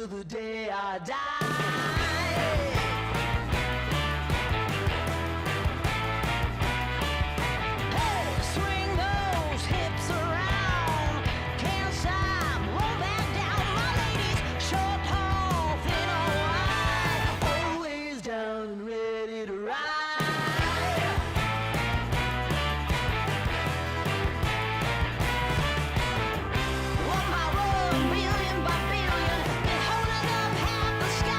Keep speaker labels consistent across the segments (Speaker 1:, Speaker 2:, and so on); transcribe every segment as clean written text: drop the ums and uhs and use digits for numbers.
Speaker 1: till the day I die. Billion by billion, been holding up half the sky.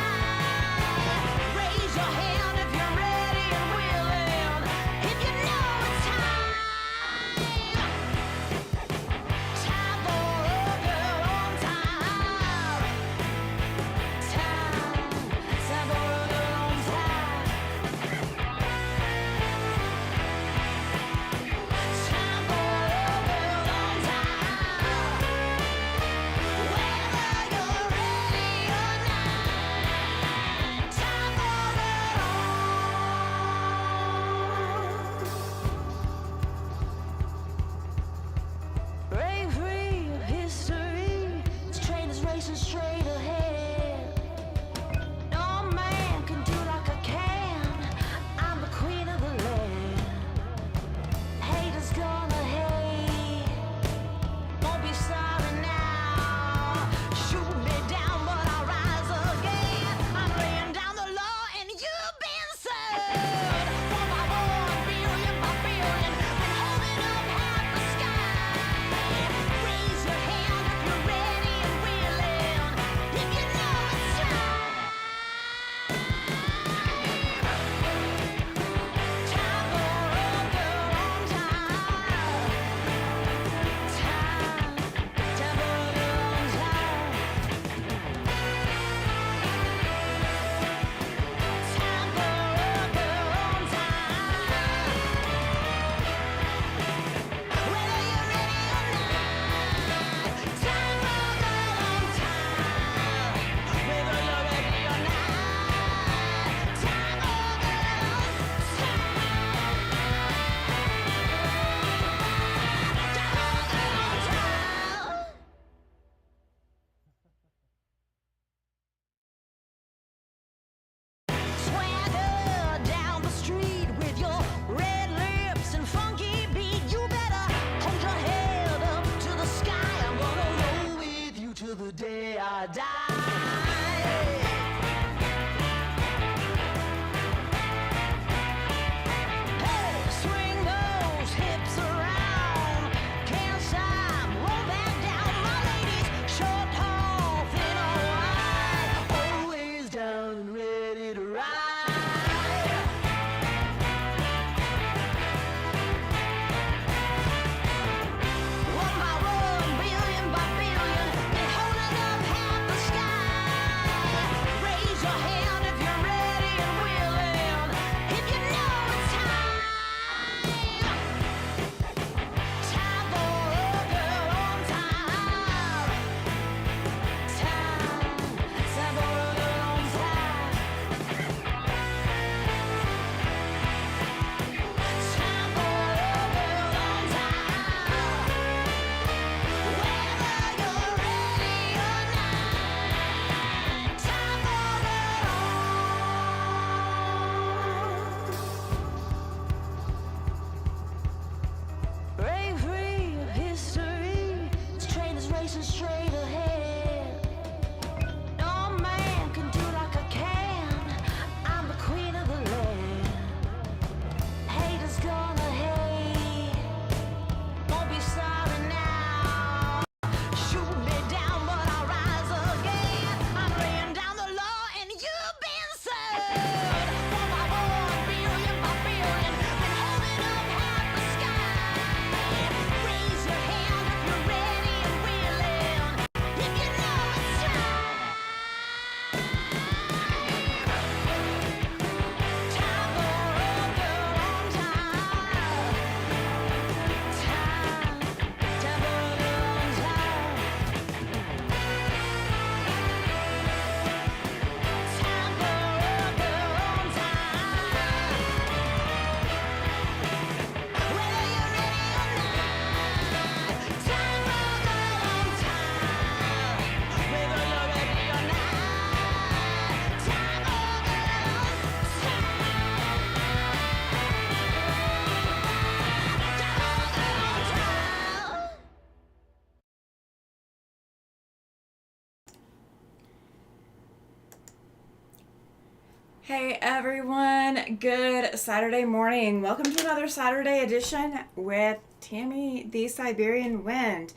Speaker 1: Hey everyone, good Saturday morning. Welcome to another Saturday edition with Tammy the Siberian Wind.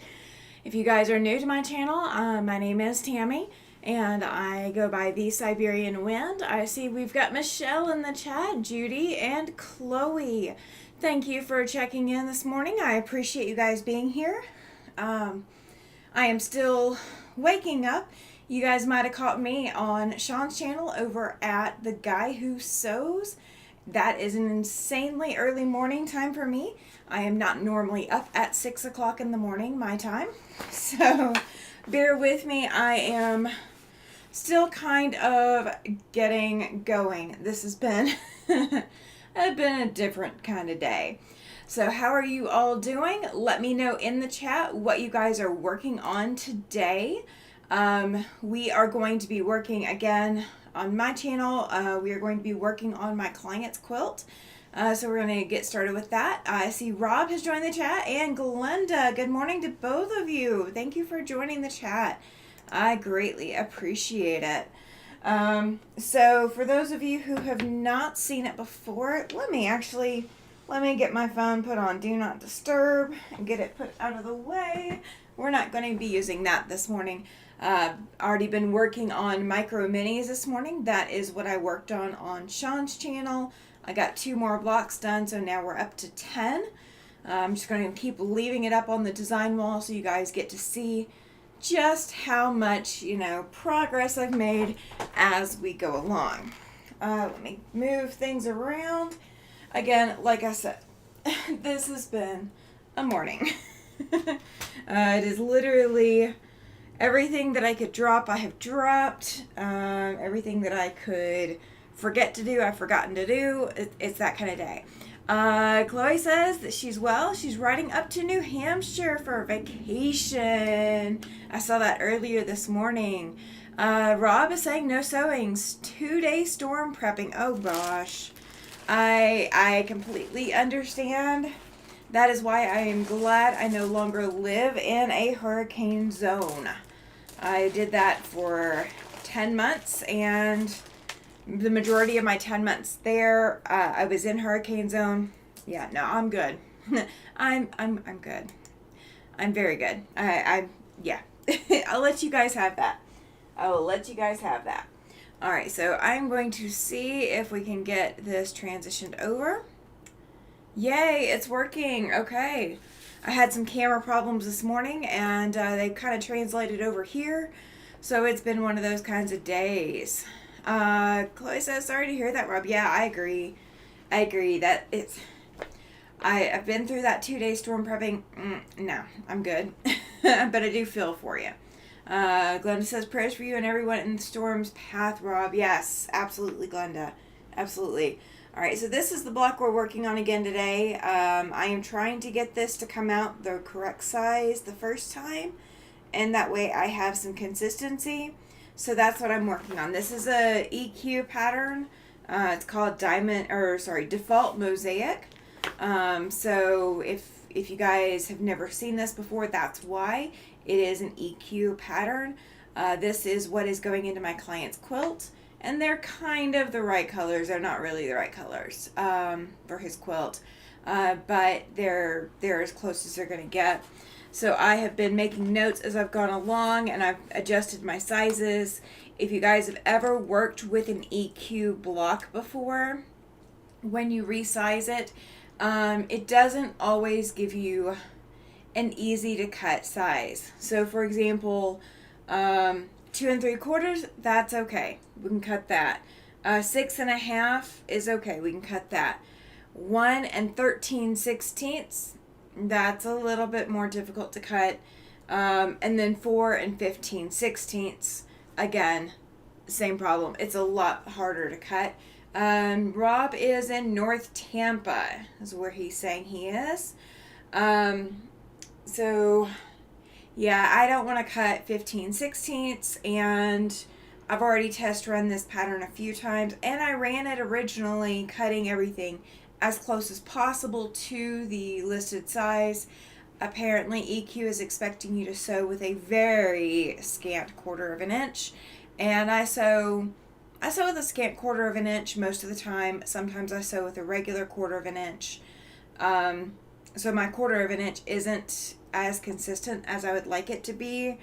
Speaker 1: If you guys are new to my channel, my name is Tammy and I go by the Siberian Wind. I see we've got Michelle in the chat, Judy, and Chloe. Thank you for checking in this morning. I appreciate you guys being here. I am still waking up. You guys might have caught me on Sean's channel over at The Guy Who Sews. That is an insanely early morning time for me. I am not normally up at 6 o'clock in the morning, my time. So bear with me. I am still kind of getting going. This has been, a different kind of day. So how are you all doing? Let me know in the chat what you guys are working on today. We are going to be working again on my channel. We are going to be working on my client's quilt. So we're going to get started with that. I see Rob has joined the chat and Glenda. Good morning to both of you. Thank you for joining the chat. I greatly appreciate it. So for those of you who have not seen it before, let me get my phone put on Do Not Disturb and get it put out of the way. We're not going to be using that this morning. Already been working on micro minis this morning. That is what I worked on Sean's channel. I got 2 more blocks done, so now we're up to 10. I'm just going to keep leaving it up on the design wall so you guys get to see just how much, progress I've made as we go along. Let me move things around. Again, like I said, this has been a morning. It is literally everything that I could drop, I have dropped. Everything that I could forget to do, I've forgotten to do. It's that kind of day. Chloe says that she's well. She's riding up to New Hampshire for vacation. I saw that earlier this morning. Rob is saying no sewings. 2-day storm prepping. Oh gosh. I completely understand. That is why I am glad I no longer live in a hurricane zone. I did that for 10 months, and the majority of my 10 months there, I was in hurricane zone. Yeah, no, I'm good. I'm good. I'm very good. Yeah. I'll let you guys have that. I will let you guys have that. All right, so I'm going to see if we can get this transitioned over. Yay, it's working. Okay. I had some camera problems this morning, and they kind of translated over here. So it's been one of those kinds of days. Chloe says, sorry to hear that, Rob. Yeah, I agree. That I've been through that 2-day storm prepping. No, I'm good. But I do feel for you. Glenda says, prayers for you and everyone in the storm's path, Rob. Yes, absolutely, Glenda. Absolutely. All right, so this is the block we're working on again today. I am trying to get this to come out the correct size the first time, and that way I have some consistency. So that's what I'm working on. This is a EQ pattern. It's called Default Mosaic. So if you guys have never seen this before, that's why. It is an EQ pattern. This is what is going into my client's quilt. And they're kind of the right colors. They're not really the right colors for his quilt. But they're as close as they're going to get. So I have been making notes as I've gone along, and I've adjusted my sizes. If you guys have ever worked with an EQ block before, when you resize it, it doesn't always give you an easy to cut size. So for example, 2 3/4, that's okay. We can cut that. 6 1/2 is okay. We can cut that. 1 13/16, that's a little bit more difficult to cut. And then 4 15/16, again, same problem. It's a lot harder to cut. Rob is in North Tampa, is where he's saying he is. So yeah, I don't want to cut 15/16, and I've already test run this pattern a few times, and I ran it originally cutting everything as close as possible to the listed size. Apparently EQ is expecting you to sew with a very scant 1/4 of an inch, and I sew I sew with a scant 1/4 inch most of the time. Sometimes I sew with a regular 1/4 inch. So my 1/4 inch isn't as consistent as I would like it to be,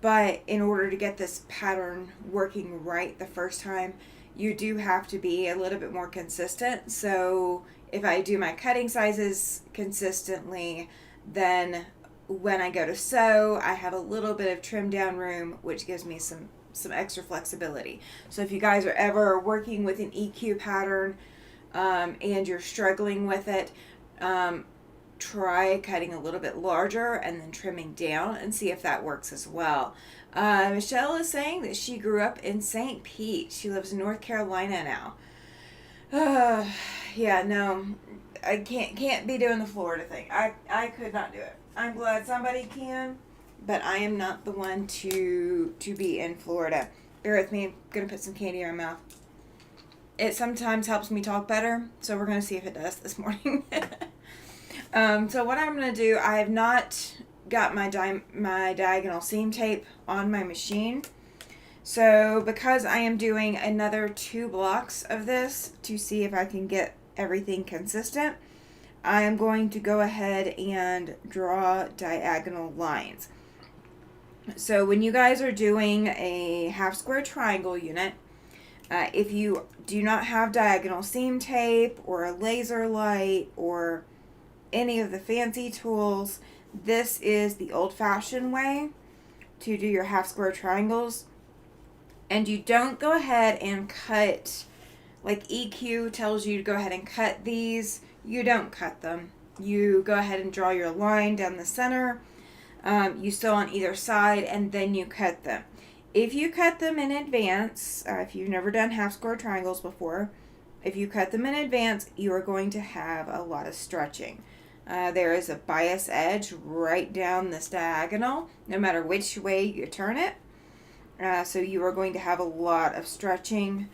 Speaker 1: but in order to get this pattern working right the first time, you do have to be a little bit more consistent. So if I do my cutting sizes consistently, then when I go to sew, I have a little bit of trim down room, which gives me some extra flexibility. So if you guys are ever working with an EQ pattern and you're struggling with it, try cutting a little bit larger and then trimming down and see if that works as well. Michelle is saying that she grew up in St. Pete. She lives in North Carolina now. Yeah, no, I can't be doing the Florida thing. I could not do it. I'm glad somebody can, but I am not the one to be in Florida. Bear with me. I'm going to put some candy in my mouth. It sometimes helps me talk better, so we're going to see if it does this morning. So what I'm going to do, I have not got my diagonal seam tape on my machine. So because I am doing another 2 blocks of this to see if I can get everything consistent, I am going to go ahead and draw diagonal lines. So when you guys are doing a half square triangle unit, if you do not have diagonal seam tape or a laser light or any of the fancy tools, this is the old-fashioned way to do your half square triangles. And you don't go ahead and cut, like EQ tells you to go ahead and cut these. You don't cut them. You go ahead and draw your line down the center. You sew on either side and then you cut them. If you cut them in advance, if you've never done half square triangles before, if you cut them in advance, you are going to have a lot of stretching. There is a bias edge right down this diagonal, no matter which way you turn it. So you are going to have a lot of stretching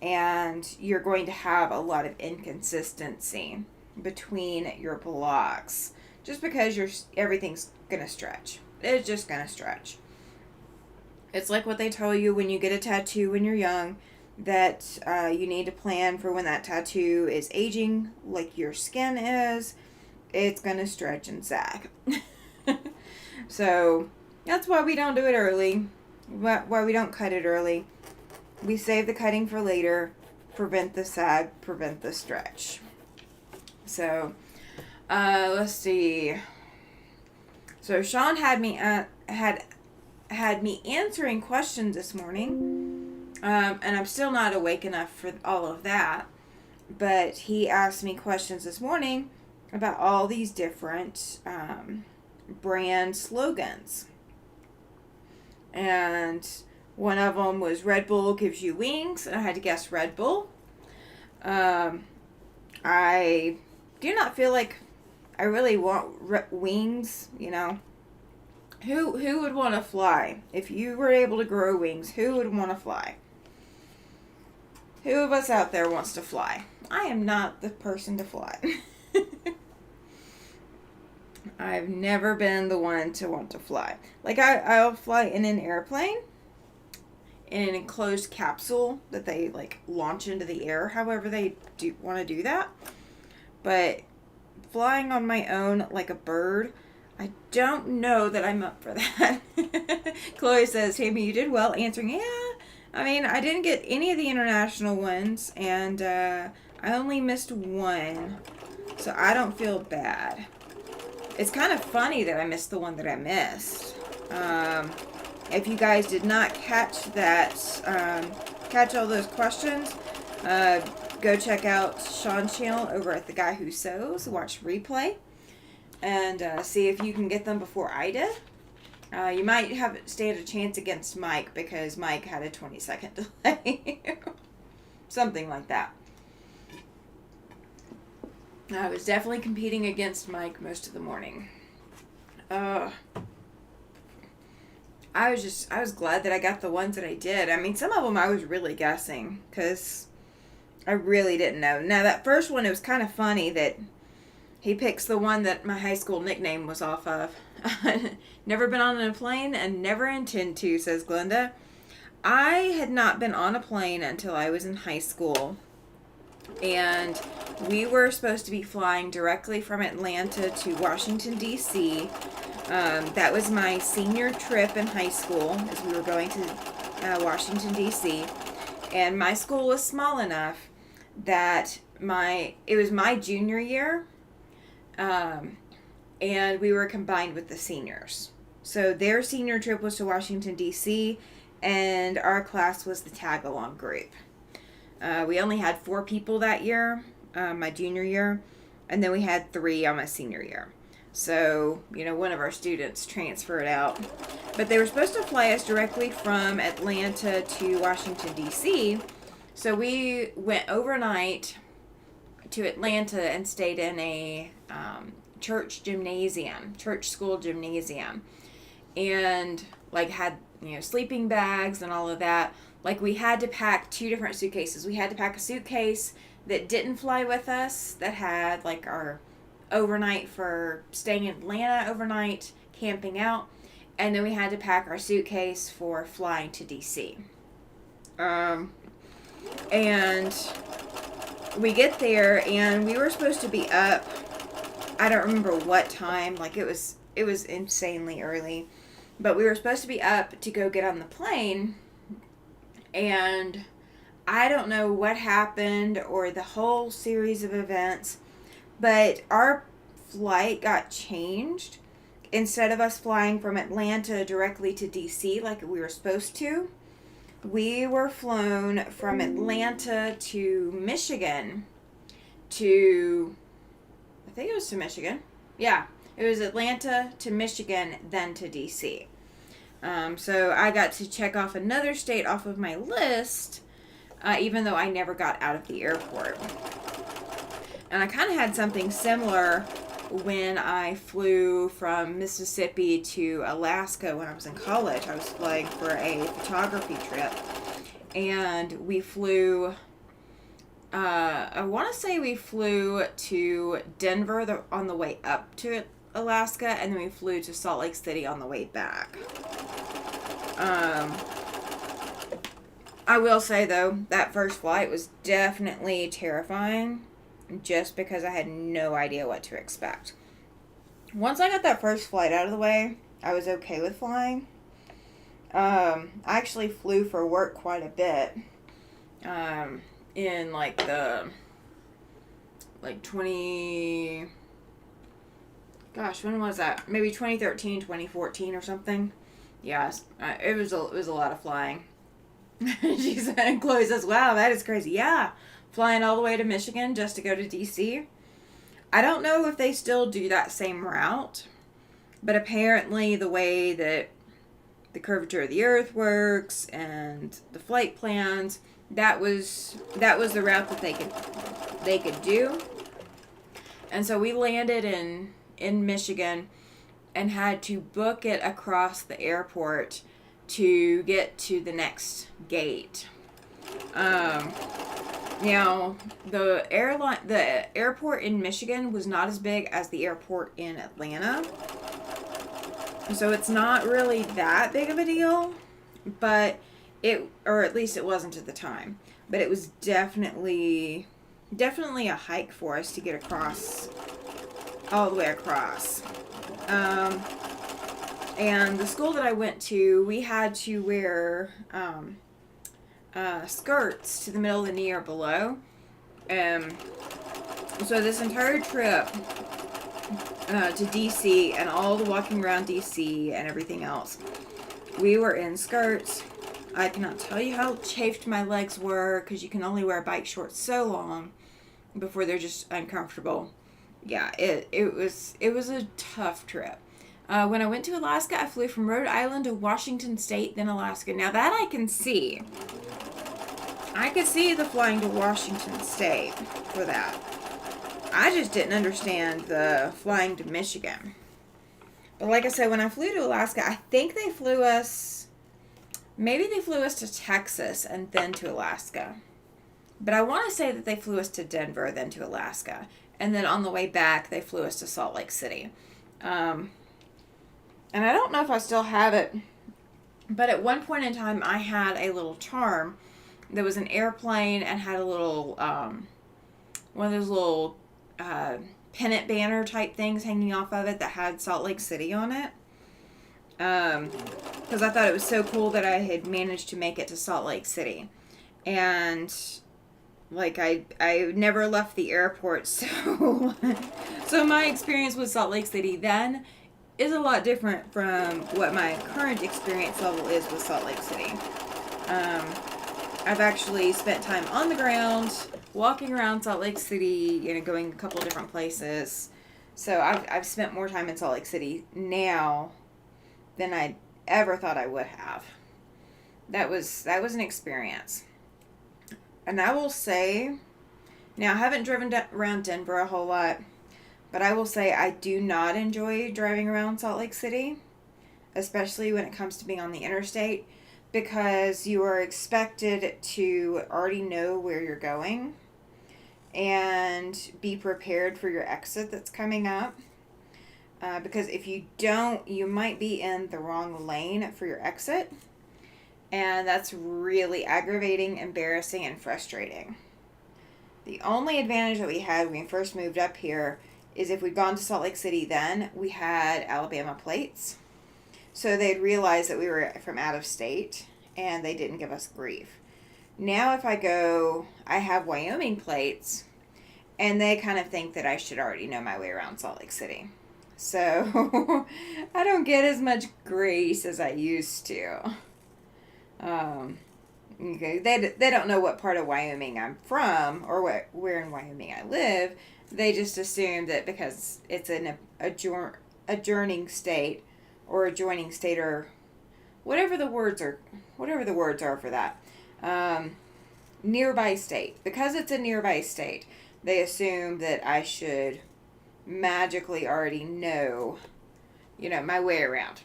Speaker 1: and you're going to have a lot of inconsistency between your blocks just because everything's going to stretch. It's just going to stretch. It's like what they tell you when you get a tattoo when you're young, that you need to plan for when that tattoo is aging like your skin is. It's going to stretch and sag. So that's why we don't do it early. Why we don't cut it early. We save the cutting for later. Prevent the sag, prevent the stretch. So, let's see. So Sean had me had me answering questions this morning, and I'm still not awake enough for all of that. But he asked me questions this morning about all these different brand slogans. And one of them was Red Bull gives you wings, and I had to guess Red Bull. I do not feel like I really want wings, you know. Who would want to fly? If you were able to grow wings, who would want to fly? Who of us out there wants to fly? I am not the person to fly. I've never been the one to want to fly. Like, I'll fly in an airplane, in an enclosed capsule that they, like, launch into the air, however they do want to do that. But flying on my own like a bird, I don't know that I'm up for that. Chloe says, Tammy, you did well answering. Yeah, I mean, I didn't get any of the international ones, and I only missed one, so I don't feel bad. It's kind of funny that I missed the one that I missed. If you guys did not catch that, catch all those questions, go check out Sean's channel over at The Guy Who Sews. Watch replay and see if you can get them before I did. You might stand a chance against Mike because Mike had a 20-second delay. Something like that. I was definitely competing against Mike most of the morning. I was glad that I got the ones that I did. I mean, some of them I was really guessing because I really didn't know. Now, that first one, it was kind of funny that he picks the one that my high school nickname was off of. Never been on a plane and never intend to, says Glenda. I had not been on a plane until I was in high school, and we were supposed to be flying directly from Atlanta to Washington, D.C. That was my senior trip in high school, as we were going to Washington, D.C. And my school was small enough that it was my junior year, and we were combined with the seniors. So their senior trip was to Washington, D.C., and our class was the tag-along group. We only had 4 people that year, my junior year, and then we had 3 on my senior year. So, one of our students transferred out. But they were supposed to fly us directly from Atlanta to Washington, D.C., so we went overnight to Atlanta and stayed in a church school gymnasium, and had sleeping bags and all of that. We had to pack 2 different suitcases. We had to pack a suitcase that didn't fly with us, that had our overnight for staying in Atlanta overnight, camping out, and then we had to pack our suitcase for flying to DC. And we get there, and we were supposed to be up. I don't remember what time. It was insanely early, but we were supposed to be up to go get on the plane, and I don't know what happened or the whole series of events, but our flight got changed. Instead of us flying from Atlanta directly to DC like we were supposed to, we were flown from Atlanta to Michigan I think it was to Michigan. Yeah, it was Atlanta to Michigan, then to DC. So I got to check off another state off of my list, even though I never got out of the airport. And I kind of had something similar when I flew from Mississippi to Alaska when I was in college. I was flying for a photography trip, and we flew, I want to say we flew to Denver on the way up to Alaska, and then we flew to Salt Lake City on the way back. I will say, though, that first flight was definitely terrifying, just because I had no idea what to expect. Once I got that first flight out of the way, I was okay with flying. I actually flew for work quite a bit. In when was that? Maybe 2013, 2014 or something. Yes, it was a lot of flying. She said, Chloe says, "Wow, that is crazy." Yeah, flying all the way to Michigan just to go to DC. I don't know if they still do that same route, but apparently the way that the curvature of the earth works and the flight plans, that was the route that they could do. And so we landed in Michigan and had to book it across the airport to get to the next gate. Now, the airport in Michigan was not as big as the airport in Atlanta, so it's not really that big of a deal, but or at least it wasn't at the time, but it was definitely a hike for us to get across, all the way across. And the school that I went to, we had to wear skirts to the middle of the knee or below. So this entire trip to DC and all the walking around DC and everything else, we were in skirts. I cannot tell you how chafed my legs were, because you can only wear bike shorts so long before they're just uncomfortable. Yeah, it was a tough trip. When I went to Alaska, I flew from Rhode Island to Washington State, then Alaska. Now that I can see. I could see the flying to Washington State for that. I just didn't understand the flying to Michigan. But like I said, when I flew to Alaska, I think they flew us to Texas and then to Alaska. But I want to say that they flew us to Denver, then to Alaska. And then on the way back, they flew us to Salt Lake City. And I don't know if I still have it But at one point in time, I had a little charm. There was an airplane and had a little, one of those little pennant banner type things hanging off of it that had Salt Lake City on it. Because I thought it was so cool that I had managed to make it to Salt Lake City. And like I never left the airport, so so my experience with Salt Lake City then is a lot different from what my current experience level is with Salt Lake City. I've actually spent time on the ground, walking around Salt Lake City, going a couple different places. So I've spent more time in Salt Lake City now than I ever thought I would have. That was an experience. And I will say, now I haven't driven around Denver a whole lot, but I will say I do not enjoy driving around Salt Lake City, especially when it comes to being on the interstate, because you are expected to already know where you're going and be prepared for your exit that's coming up. Because if you don't, you might be in the wrong lane for your exit. And that's really aggravating, embarrassing, and frustrating. The only advantage that we had when we first moved up here is if we'd gone to Salt Lake City then, we had Alabama plates. So they'd realize that we were from out of state, and they didn't give us grief. Now if I go, I have Wyoming plates, and they kind of think that I should already know my way around Salt Lake City. So I don't get as much grace as I used to. Okay, they don't know what part of Wyoming I'm from or where in Wyoming I live. They just assume that because it's an adjoining state or adjoining state or whatever the words are for that. Nearby state. Because it's a nearby state, they assume that I should magically already know, my way around.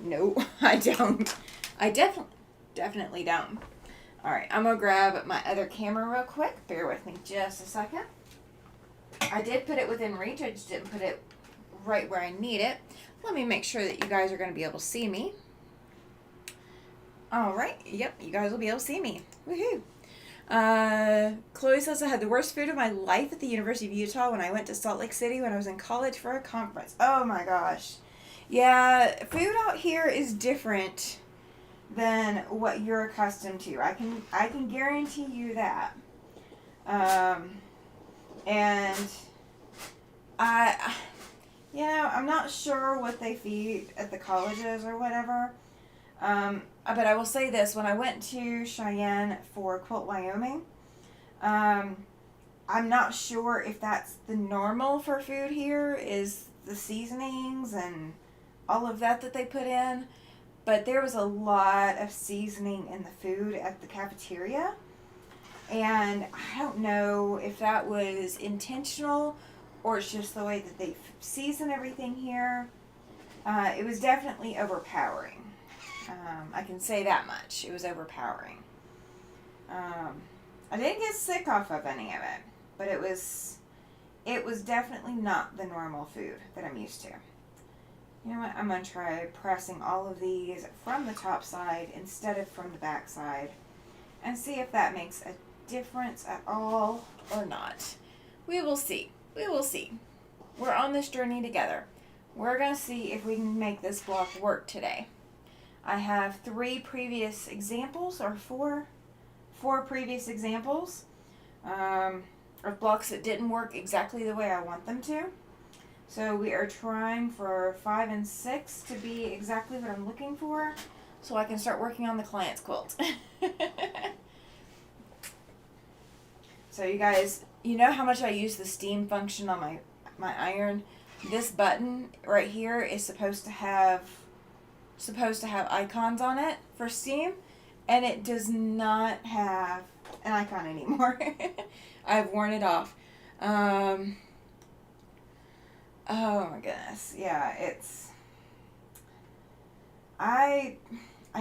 Speaker 1: No, I don't. I definitely don't. Alright, I'm going to grab my other camera real quick. Bear with me just a second. I did put it within reach. I just didn't put it right where I need it. Let me make sure that you guys are going to be able to see me. Alright, yep, you guys will be able to see me. Woohoo! Chloe says I had the worst food of my life at the University of Utah when I went to Salt Lake City when I was in college for a conference. Oh my gosh. Yeah, food out here is different than what you're accustomed to. I can guarantee you that. And I'm not sure what they feed at the colleges or whatever. But I will say this, when I went to Cheyenne for Quilt, Wyoming, I'm not sure if that's the normal for food here, is the seasonings and all of that they put in. But there was a lot of seasoning in the food at the cafeteria. And I don't know if that was intentional or it's just the way that they season everything here. It was definitely overpowering. I can say that much. It was overpowering. I didn't get sick off of any of it, but it was definitely not the normal food that I'm used to. You know what? I'm going to try pressing all of these from the top side instead of from the back side and see if that makes a difference at all or not. We will see. We will see. We're on this journey together. We're going to see if we can make this block work today. I have 3 previous examples, or 4 previous examples of blocks that didn't work exactly the way I want them to. So we are trying for 5 and 6 to be exactly what I'm looking for so I can start working on the client's quilt. So you guys, you know how much I use the steam function on my iron? This button right here is supposed to have icons on it for steam, and it does not have an icon anymore. I've worn it off. Oh my goodness. Yeah, I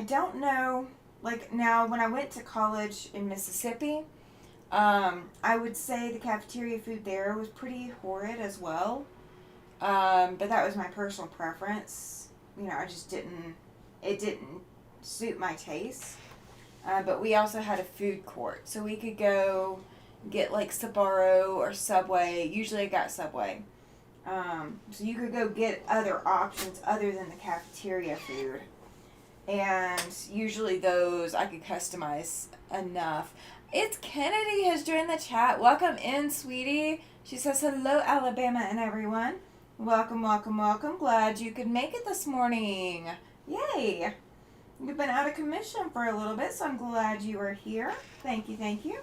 Speaker 1: don't know, like now when I went to college in Mississippi, I would say the cafeteria food there was pretty horrid as well. But that was my personal preference. I just it didn't suit my taste. But we also had a food court, so we could go get like Sbarro or Subway. Usually I got Subway. So you could go get other options other than the cafeteria food. And usually those I could customize enough. It's Kennedy has joined the chat. Welcome in, sweetie. She says, hello, Alabama and everyone. Welcome, welcome, welcome. Glad you could make it this morning. Yay. You've been out of commission for a little bit, so I'm glad you are here. Thank you, thank you.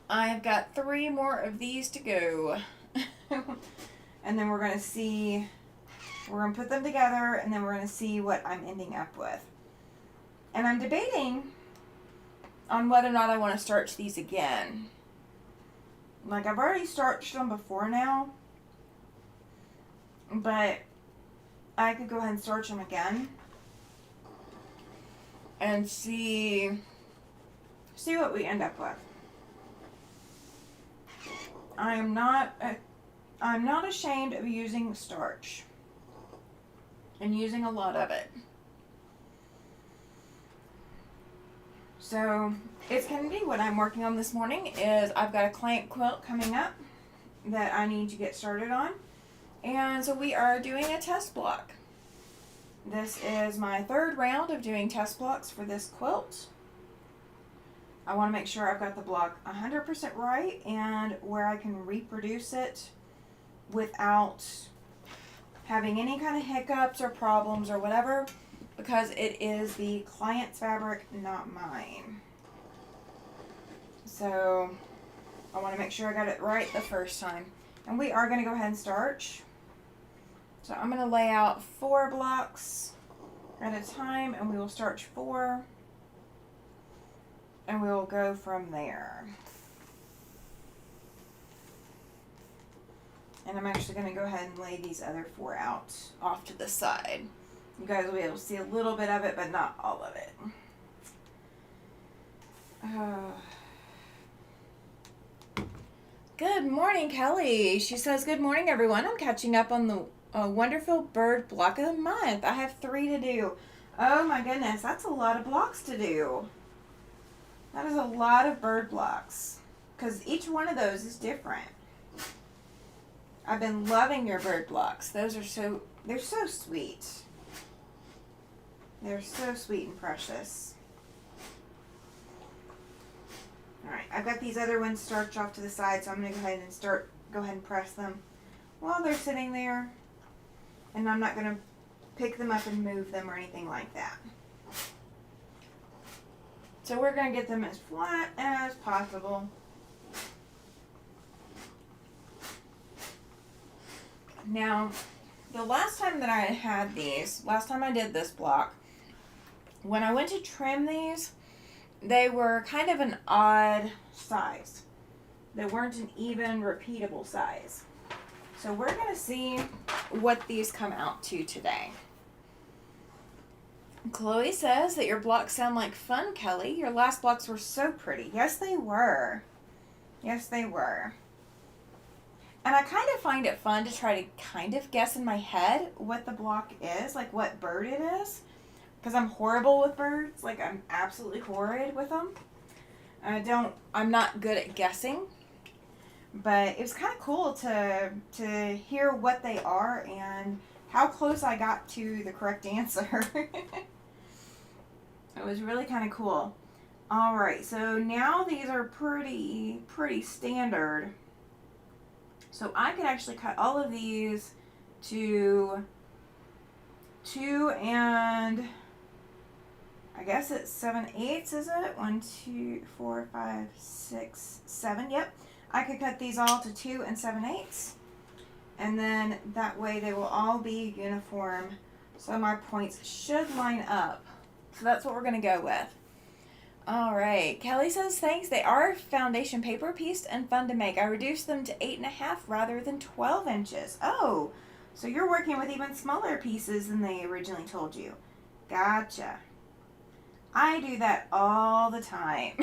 Speaker 1: I've got 3 more of these to go. And then we're going to see, we're going to put them together, and then we're going to see what I'm ending up with. And I'm debating on whether or not I want to starch these again. Like, I've already starched them before now, but I could go ahead and starch them again and see what we end up with. I'm not ashamed of using starch and using a lot of it. So it's Kennedy. What I'm working on this morning is I've got a client quilt coming up that I need to get started on. And so we are doing a test block. This is my 3rd round of doing test blocks for this quilt. I want to make sure I've got the block 100% right and where I can reproduce it without having any kind of hiccups or problems or whatever, because it is the client's fabric, not mine. So I want to make sure I got it right the first time. And we are going to go ahead and starch. So I'm going to lay out 4 blocks at a time, and we will starch 4. And we will go from there. And I'm actually going to go ahead and lay these other 4 out off to the side. You guys will be able to see a little bit of it, but not all of it. Good morning, Kelly. She says, good morning, everyone. I'm catching up on the wonderful bird block of the month. I have 3 to do. Oh my goodness, that's a lot of blocks to do. That is a lot of bird blocks, because each one of those is different. I've been loving your bird blocks. They're so sweet. They're so sweet and precious. Alright, I've got these other ones starched off to the side, so I'm going to go ahead and press them while they're sitting there. And I'm not going to pick them up and move them or anything like that. So we're going to get them as flat as possible. Now, the last time that I had these, last time I did this block, when I went to trim these, they were kind of an odd size. They weren't an even, repeatable size. So we're going to see what these come out to today. Chloe says that your blocks sound like fun, Kelly. Your last blocks were so pretty. Yes, they were. Yes, they were. And I kind of find it fun to try to kind of guess in my head what the block is, like what bird it is. Because I'm horrible with birds. Like, I'm absolutely horrid with them. I'm not good at guessing. But it was kind of cool to hear what they are and how close I got to the correct answer. It was really kind of cool. Alright, so now these are pretty standard. So I could actually cut all of these to 2 and I guess it's 7/8, is it? 1, 2, 4, 5, 6, 7. Yep. I could cut these all to 2 and 7/8. And then that way they will all be uniform. So my points should line up. So that's what we're going to go with. Alright, Kelly says, thanks. They are foundation paper pieced and fun to make. I reduced them to 8.5 rather than 12 inches. Oh, so you're working with even smaller pieces than they originally told you. Gotcha. I do that all the time.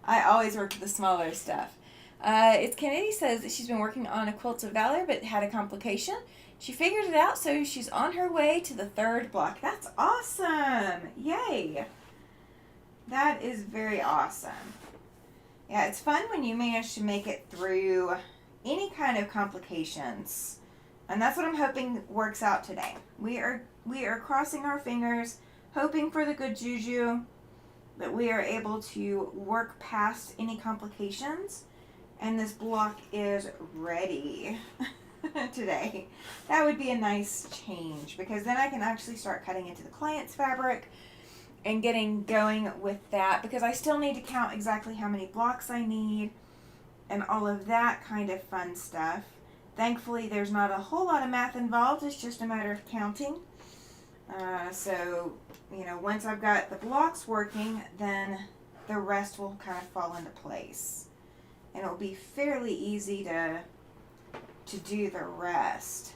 Speaker 1: I always work with the smaller stuff. It's Kennedy says that she's been working on a Quilts of Valor but had a complication. she figured it out, so she's on her way to the third block. That's awesome. Yay. That is very awesome. Yeah, it's fun when you manage to make it through any kind of complications. And that's what I'm hoping works out today. We are crossing our fingers, hoping for the good juju, that we are able to work past any complications, and this block is ready today. That would be a nice change, because then I can actually start cutting into the client's fabric and getting going with that, because I still need to count exactly how many blocks I need and all of that kind of fun stuff. Thankfully, there's not a whole lot of math involved. It's just a matter of counting. So, once I've got the blocks working, then the rest will kind of fall into place. And it'll be fairly easy to do the rest.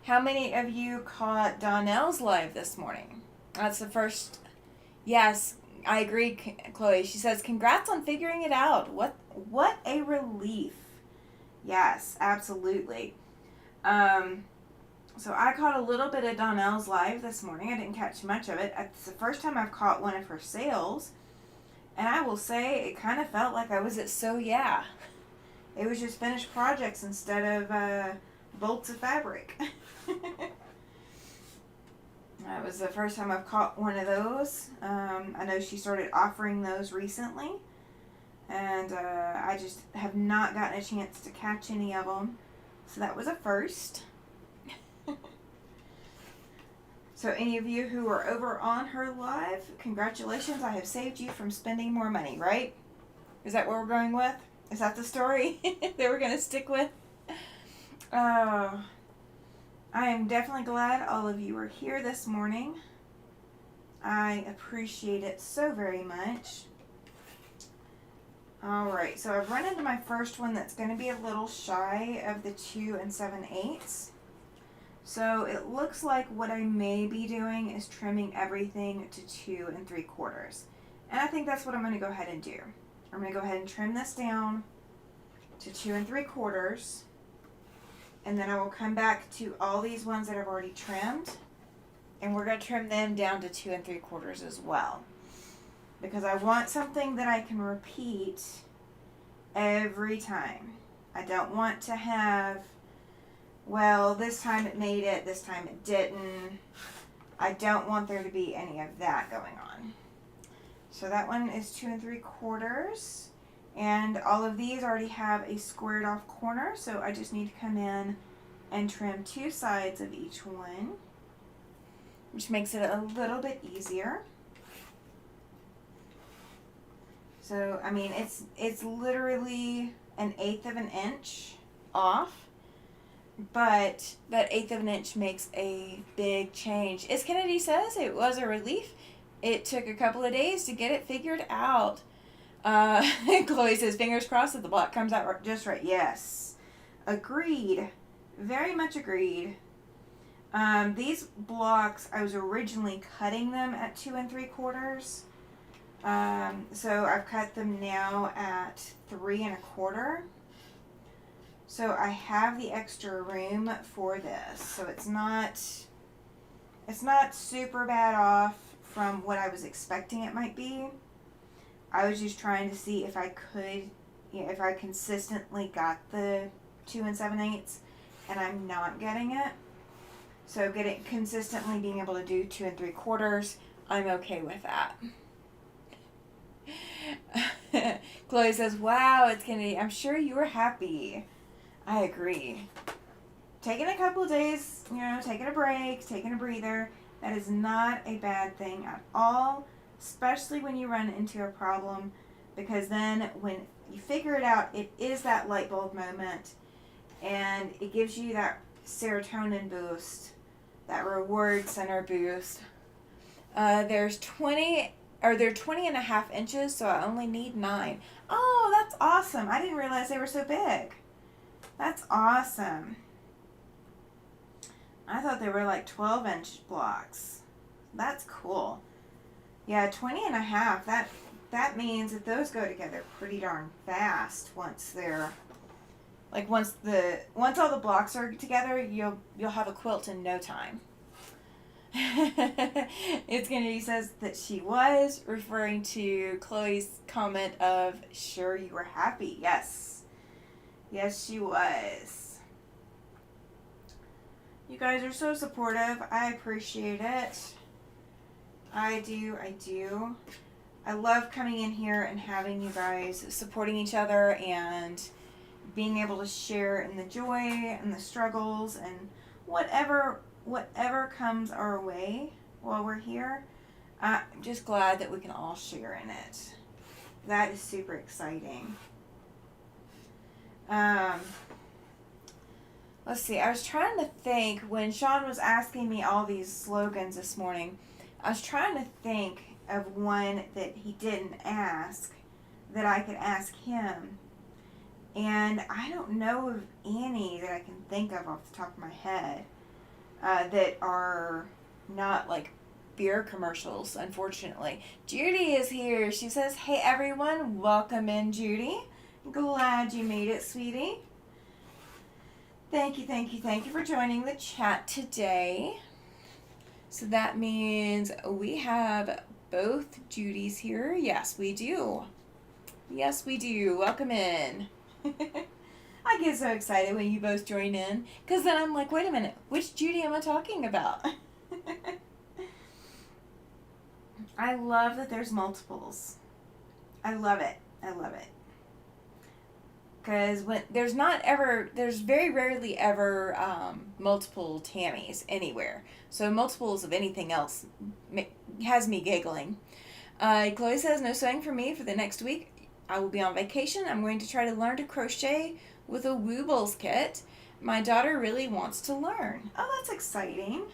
Speaker 1: How many of you caught Donnell's live this morning? That's the first. Yes, I agree, Chloe. She says, congrats on figuring it out. What a relief. Yes, absolutely. So I caught a little bit of Donnell's live this morning. I didn't catch much of it. It's the first time I've caught one of her sales. And I will say, it kind of felt like I was at So Yeah. It was just finished projects instead of bolts of fabric. That was the first time I've caught one of those. I know she started offering those recently. And I just have not gotten a chance to catch any of them. So that was a first. So any of you who are over on her live, congratulations. I have saved you from spending more money, right? Is that what we're going with? Is that the story that we're going to stick with? I am definitely glad all of you are here this morning. I appreciate it so very much. Alright, so I've run into my first one that's going to be a little shy of the 2 7/8. So it looks like what I may be doing is trimming everything to 2 3/4. And I think that's what I'm going to go ahead and do. I'm going to go ahead and trim this down to 2 3/4. And then I will come back to all these ones that I've already trimmed. And we're going to trim them down to 2 3/4 as well. Because I want something that I can repeat every time. I don't want to have, well, this time it made it, this time it didn't. I don't want there to be any of that going on. So that one is 2 3/4. And all of these already have a squared off corner, so I just need to come in and trim 2 sides of each one, which makes it a little bit easier. So, I mean, it's literally 1/8 of an inch off, but that 1/8 of an inch makes a big change. As Kennedy says, it was a relief. It took a couple of days to get it figured out. Chloe says, fingers crossed that the block comes out just right. Yes. Agreed. Very much agreed. These blocks, I was originally cutting them at 2 3/4. So I've cut them now at 3 1/4. So I have the extra room for this. So it's not super bad off from what I was expecting it might be. I was just trying to see if I could, if I consistently got the 2 7/8, and I'm not getting it. So consistently being able to do 2 3/4, I'm okay with that. Chloe says, wow, it's Kennedy. I'm sure you were happy. I agree. Taking a couple of days, taking a break, taking a breather, that is not a bad thing at all, especially when you run into a problem, because then when you figure it out, it is that light bulb moment, and it gives you that serotonin boost, that reward center boost. They're 20 and a half inches, so I only need 9. Oh, that's awesome. I didn't realize they were so big. That's awesome. I thought they were like 12-inch blocks. That's cool. Yeah, 20 and a half. That means that those go together pretty darn fast once they're Like once all the blocks are together, you'll have a quilt in no time. It's Kennedy says that she was referring to Chloe's comment of, sure you were happy. Yes. Yes, she was. You guys are so supportive. I appreciate it. I do. I love coming in here and having you guys supporting each other and being able to share in the joy and the struggles and whatever comes our way while we're here. I'm just glad that we can all share in it. That is super exciting. Let's see. I was trying to think when Sean was asking me all these slogans this morning. I was trying to think of one that he didn't ask that I could ask him. And I don't know of any that I can think of off the top of my head that are not like beer commercials, unfortunately. Judy is here. She says, hey everyone, welcome in, Judy. Glad you made it, sweetie. Thank you for joining the chat today. So that means we have both Judys here. Yes, we do. Yes, we do. Welcome in. I get so excited when you both join in, because then I'm like, wait a minute, which Judy am I talking about? I love that there's multiples. I love it. Because there's very rarely ever multiple Tammys anywhere. So multiples of anything else has me giggling. Chloe says, no sewing for me for the next week. I will be on vacation. I'm going to try to learn to crochet with a Woobles kit. My daughter really wants to learn. Oh, that's exciting.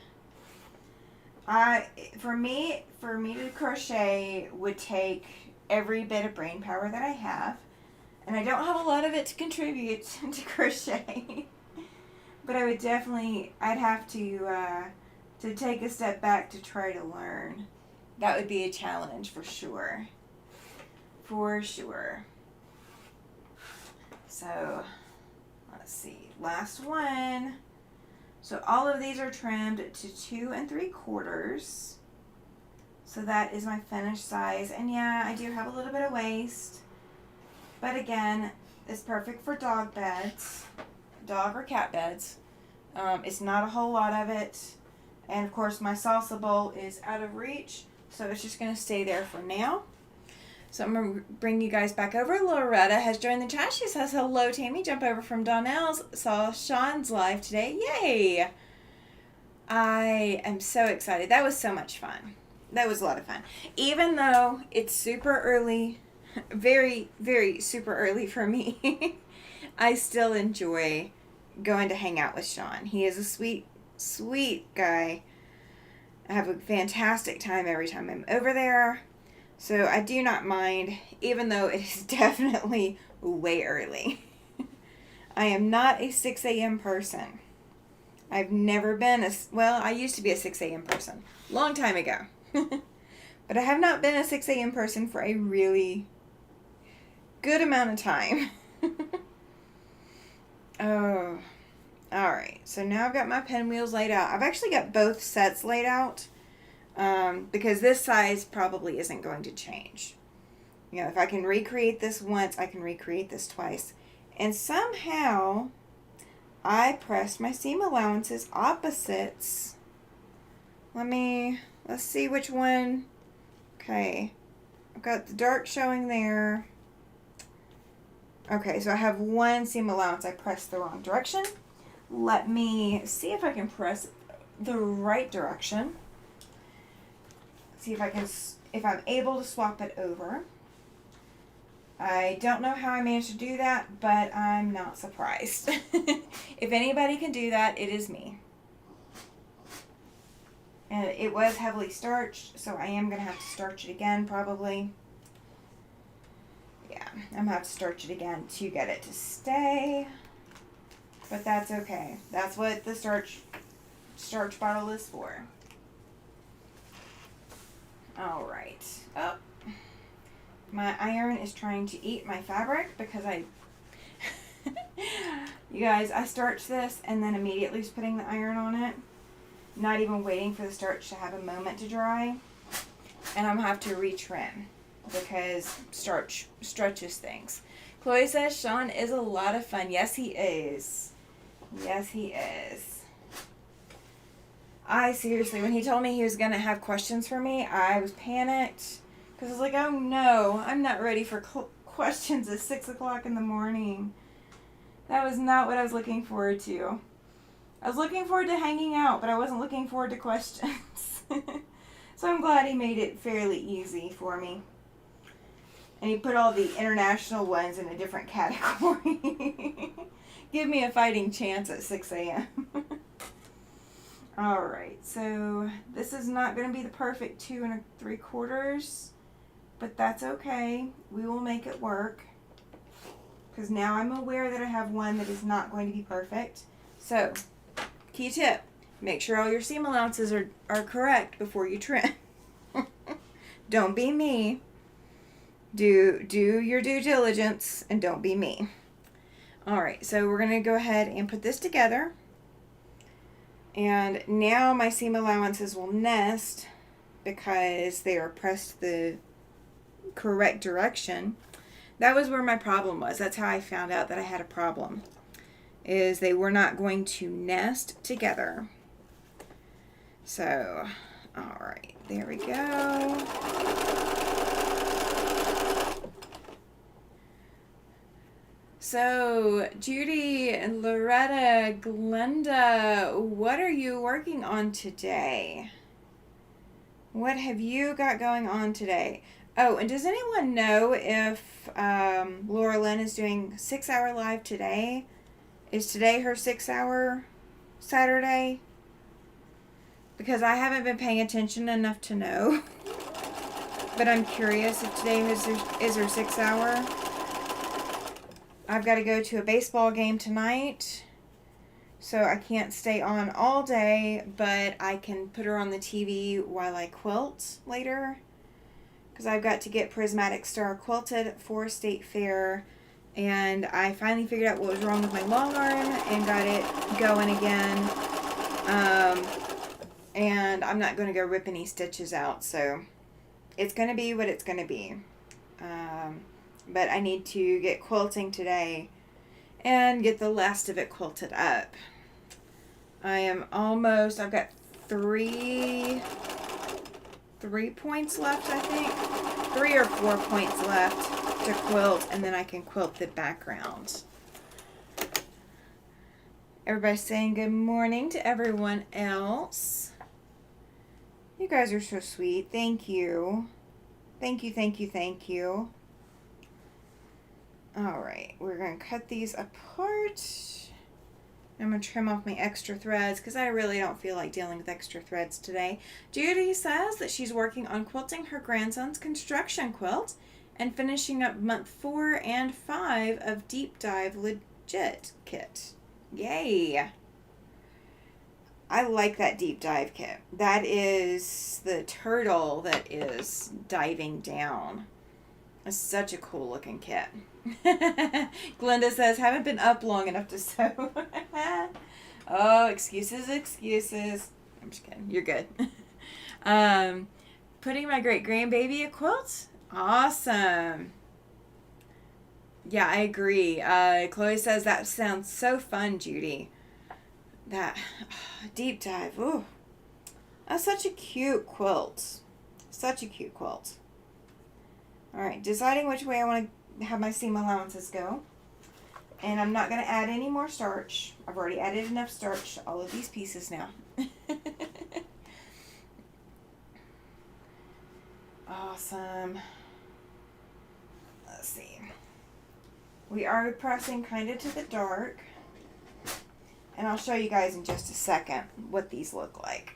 Speaker 1: For me to crochet would take every bit of brain power that I have. And I don't have a lot of it to contribute to crochet. But I'd have to take a step back to try to learn. That would be a challenge for sure. For sure. So, let's see. Last one. So all of these are trimmed to 2 3/4. So that is my finished size. And yeah, I do have a little bit of waist. But again, it's perfect for dog beds. Dog or cat beds. It's not a whole lot of it. And of course my salsa bowl is out of reach. So it's just going to stay there for now. So I'm going to bring you guys back over. Loretta has joined the chat. She says, hello, Tammy. Jump over from Donnell's. Saw Sean's live today. Yay! I am so excited. That was so much fun. That was a lot of fun. Even though it's super early, very, very super early for me, I still enjoy going to hang out with Sean. He is a sweet, sweet guy. I have a fantastic time every time I'm over there. So I do not mind, even though it is definitely way early. I am not a 6 a.m. person. I've never been I used to be a 6 a.m. person. Long time ago. But I have not been a 6 a.m. person for a really good amount of time. Oh. Alright, so now I've got my pinwheels laid out. I've actually got both sets laid out. Because this size probably isn't going to change. You know, if I can recreate this once, I can recreate this twice. And somehow, I pressed my seam allowances opposites. Let's see which one. Okay, I've got the dark showing there. Okay, so I have one seam allowance. I pressed the wrong direction. Let me see if I can press the right direction. See if I'm able to swap it over. I don't know how I managed to do that, but I'm not surprised. If anybody can do that, it is me. And it was heavily starched, so I am going to have to starch it again, probably. Yeah, I'm going to have to starch it again to get it to stay. But that's okay. That's what the starch bottle is for. All right. Oh, my iron is trying to eat my fabric because You guys, I starched this and then immediately was putting the iron on it. Not even waiting for the starch to have a moment to dry. And I'm going to have to retrim because starch stretches things. Chloe says Sean is a lot of fun. Yes, he is. Yes, he is. I seriously, when he told me he was going to have questions for me, I was panicked. Because I was like, oh no, I'm not ready for questions at 6 o'clock in the morning. That was not what I was looking forward to. I was looking forward to hanging out, but I wasn't looking forward to questions. So I'm glad he made it fairly easy for me. And he put all the international ones in a different category. Give me a fighting chance at 6 a.m. Alright, so this is not going to be the perfect 2 3/4, but that's okay. We will make it work. Because now I'm aware that I have one that is not going to be perfect. So, key tip, make sure all your seam allowances are correct before you trim. Don't be me. Do your due diligence and don't be me. Alright, so we're going to go ahead and put this together. And now my seam allowances will nest because they are pressed the correct direction. That was where my problem was. That's how I found out that I had a problem. Is they were not going to nest together. So, alright, there we go. So, Judy and Loretta, Glenda, what are you working on today? What have you got going on today? Oh, and does anyone know if Laura Lynn is doing 6-hour live today? Is today her 6-hour Saturday? Because I haven't been paying attention enough to know. But I'm curious if today is her 6-hour. I've got to go to a baseball game tonight, so I can't stay on all day, but I can put her on the TV while I quilt later, because I've got to get Prismatic Star quilted for State Fair, and I finally figured out what was wrong with my long arm and got it going again, and I'm not going to go rip any stitches out, so it's going to be what it's going to be. But I need to get quilting today and get the last of it quilted up. I am almost, I've got three points left, I think. 3 or 4 points left to quilt, and then I can quilt the background. Everybody's saying good morning to everyone else. You guys are so sweet. Thank you. Thank you, thank you, thank you. Alright, we're going to cut these apart. I'm going to trim off my extra threads because I really don't feel like dealing with extra threads today. Judy says that she's working on quilting her grandson's construction quilt and finishing up month 4 and 5 of Deep Dive Legit kit. Yay! I like that Deep Dive kit. That is the turtle that is diving down. It's such a cool looking kit. Glenda says, haven't been up long enough to sew. Oh, excuses, excuses. I'm just kidding. You're good. Putting my great grandbaby a quilt? Awesome. Yeah, I agree. Chloe says, that sounds so fun, Judy. That Deep Dive. Ooh. That's such a cute quilt. Such a cute quilt. Alright, deciding which way I want to have my seam allowances go. And I'm not going to add any more starch. I've already added enough starch to all of these pieces now. Awesome. Let's see. We are pressing kind of to the dark. And I'll show you guys in just a second what these look like.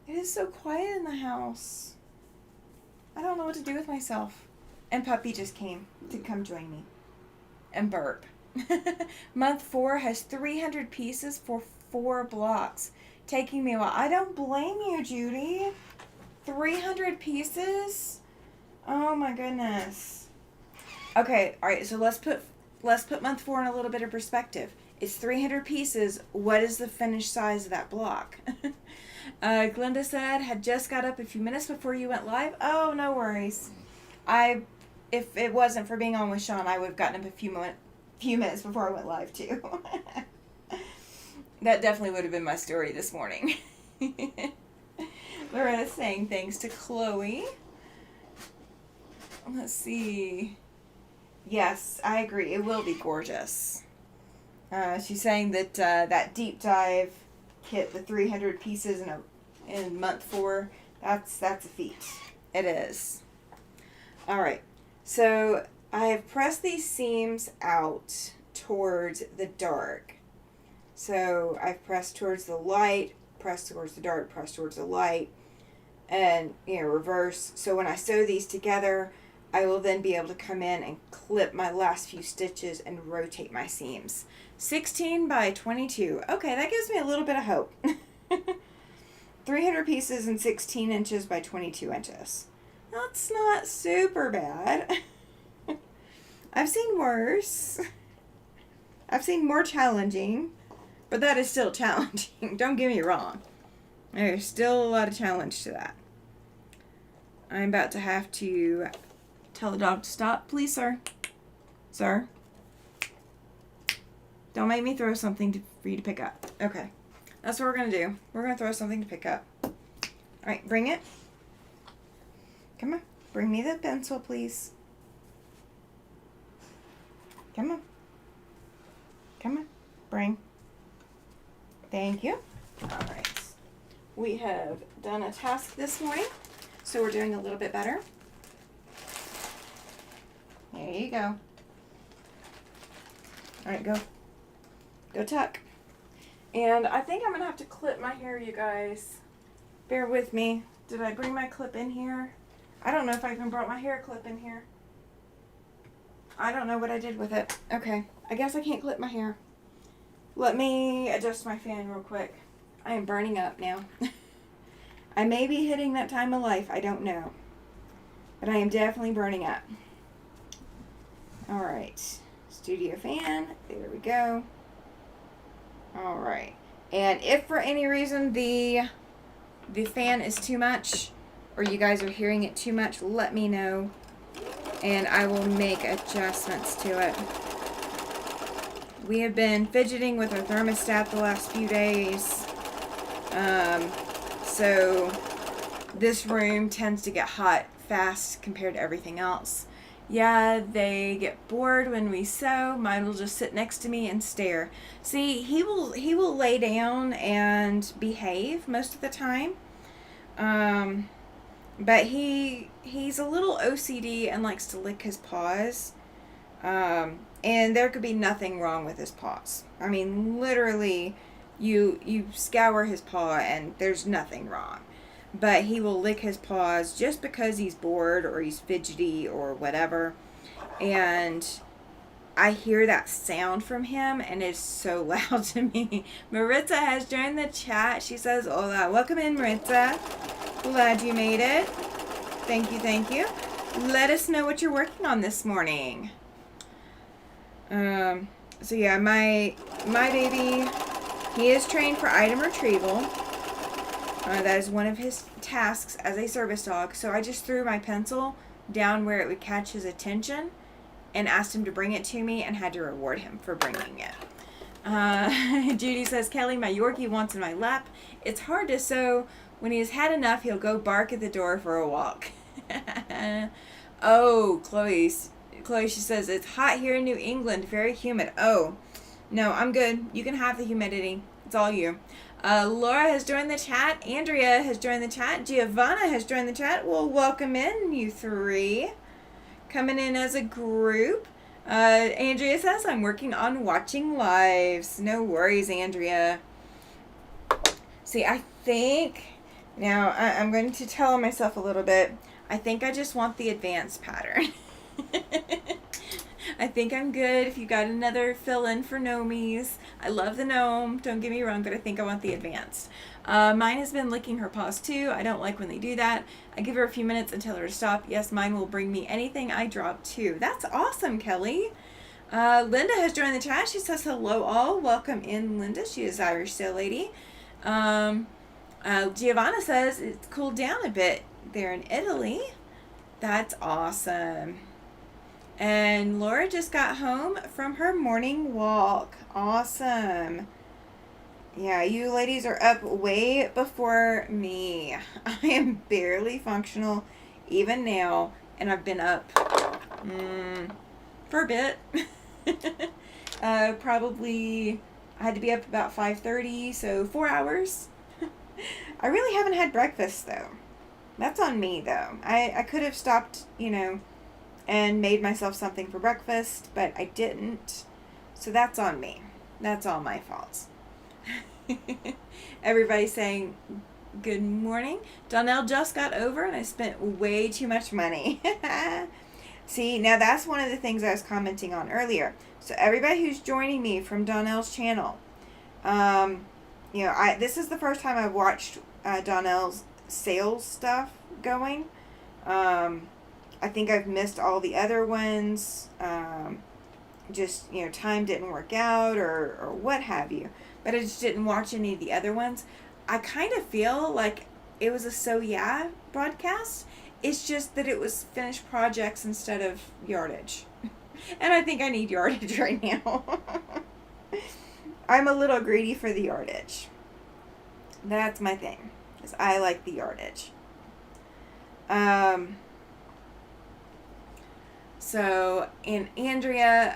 Speaker 1: It is so quiet in the house. I don't know what to do with myself. And Puppy just came to come join me. And burp. Month 4 has 300 pieces for 4 blocks. Taking me a while. I don't blame you, Judy. 300 pieces? Oh my goodness. Okay, all right. So let's put month 4 in a little bit of perspective. It's 300 pieces. What is the finished size of that block? Glenda said, had just got up a few minutes before you went live. Oh, no worries. If it wasn't for being on with Sean, I would have gotten up a few minutes before I went live too. That definitely would have been my story this morning. Loretta's saying thanks to Chloe. Let's see. Yes, I agree. It will be gorgeous. She's saying that that deep dive kit, the 300 pieces in month 4, that's a feat. It is. All right. So I have pressed these seams out towards the dark. So I've pressed towards the light, pressed towards the dark, pressed towards the light, and reverse. So when I sew these together, I will then be able to come in and clip my last few stitches and rotate my seams. 16 by 22. Okay, that gives me a little bit of hope. 300 pieces and 16 inches by 22 inches. That's not super bad. I've seen worse. I've seen more challenging, but that is still challenging. Don't get me wrong. There's still a lot of challenge to that. I'm about to have to tell the dog to stop. Please, sir. Sir. Don't make me throw something for you to pick up. Okay. That's what we're going to do. We're going to throw something to pick up. All right, bring it. Come on. Bring me the pencil, please. Come on. Come on. Bring. Thank you. All right. We have done a task this morning, so we're doing a little bit better. There you go. All right, go. Go tuck. And I think I'm going to have to clip my hair, you guys. Bear with me. Did I bring my clip in here? I don't know if I even brought my hair clip in here. I don't know what I did with it. Okay. I guess I can't clip my hair. Let me adjust my fan real quick. I am burning up now. I may be hitting that time of life. I don't know. But I am definitely burning up. All right. Studio fan. There we go. All right. And if for any reason the fan is too much, or you guys are hearing it too much, let me know, and I will make adjustments to it. We have been fidgeting with our thermostat the last few days, so this room tends to get hot fast compared to everything else. Yeah, they get bored when we sew. Mine will just sit next to me and stare. See, he will lay down and behave most of the time. But he's a little OCD and likes to lick his paws. And there could be nothing wrong with his paws. I mean, literally, you scour his paw and there's nothing wrong. But he will lick his paws just because he's bored or he's fidgety or whatever. And I hear that sound from him and it's so loud to me. Maritza has joined the chat. She says, hola. Welcome in, Maritza. Glad you made it. Thank you, thank you. Let us know what you're working on this morning. So yeah, my baby, he is trained for item retrieval. That is one of his tasks as a service dog. So I just threw my pencil down where it would catch his attention and asked him to bring it to me and had to reward him for bringing it. Judy says, Kelly, my Yorkie wants in my lap. It's hard to sew. When he has had enough, he'll go bark at the door for a walk. Oh, Chloe, she says, it's hot here in New England, very humid. Oh, no, I'm good. You can have the humidity. It's all you. Laura has joined the chat. Andrea has joined the chat. Giovanna has joined the chat. Well, welcome in, you three. Coming in as a group. Andrea says, I'm working on watching lives. No worries, Andrea. See, I think, now I'm going to tell myself a little bit. I think I just want the advanced pattern. I think I'm good. If you got another fill-in for Nomies, I love the gnome, don't get me wrong, but I think I want the advanced. Mine has been licking her paws too. I don't like when they do that. I give her a few minutes and tell her to stop. Yes, mine will bring me anything I drop too. That's awesome, Kelly. Linda has joined the chat. She says hello all. Welcome in, Linda. She is Irish Sail Lady. Giovanna says it's cooled down a bit there in Italy. That's awesome. And Laura just got home from her morning walk. Awesome. Yeah, you ladies are up way before me. I am barely functional even now, and I've been up for a bit. Probably I had to be up about 5:30, so 4 hours. I really haven't had breakfast though. That's on me though. I could have stopped, and made myself something for breakfast, but I didn't. So that's on me. That's all my fault. Everybody's saying good morning. Donnell just got over and I spent way too much money. See, now that's one of the things I was commenting on earlier. So everybody who's joining me from Donnell's channel, this is the first time I've watched Donnell's sales stuff going. I think I've missed all the other ones. Just, time didn't work out or what have you. But I just didn't watch any of the other ones. I kind of feel like it was a So Yeah broadcast. It's just that it was finished projects instead of yardage. And I think I need yardage right now. I'm a little greedy for the yardage. That's my thing. Because I like the yardage. So, and Andrea,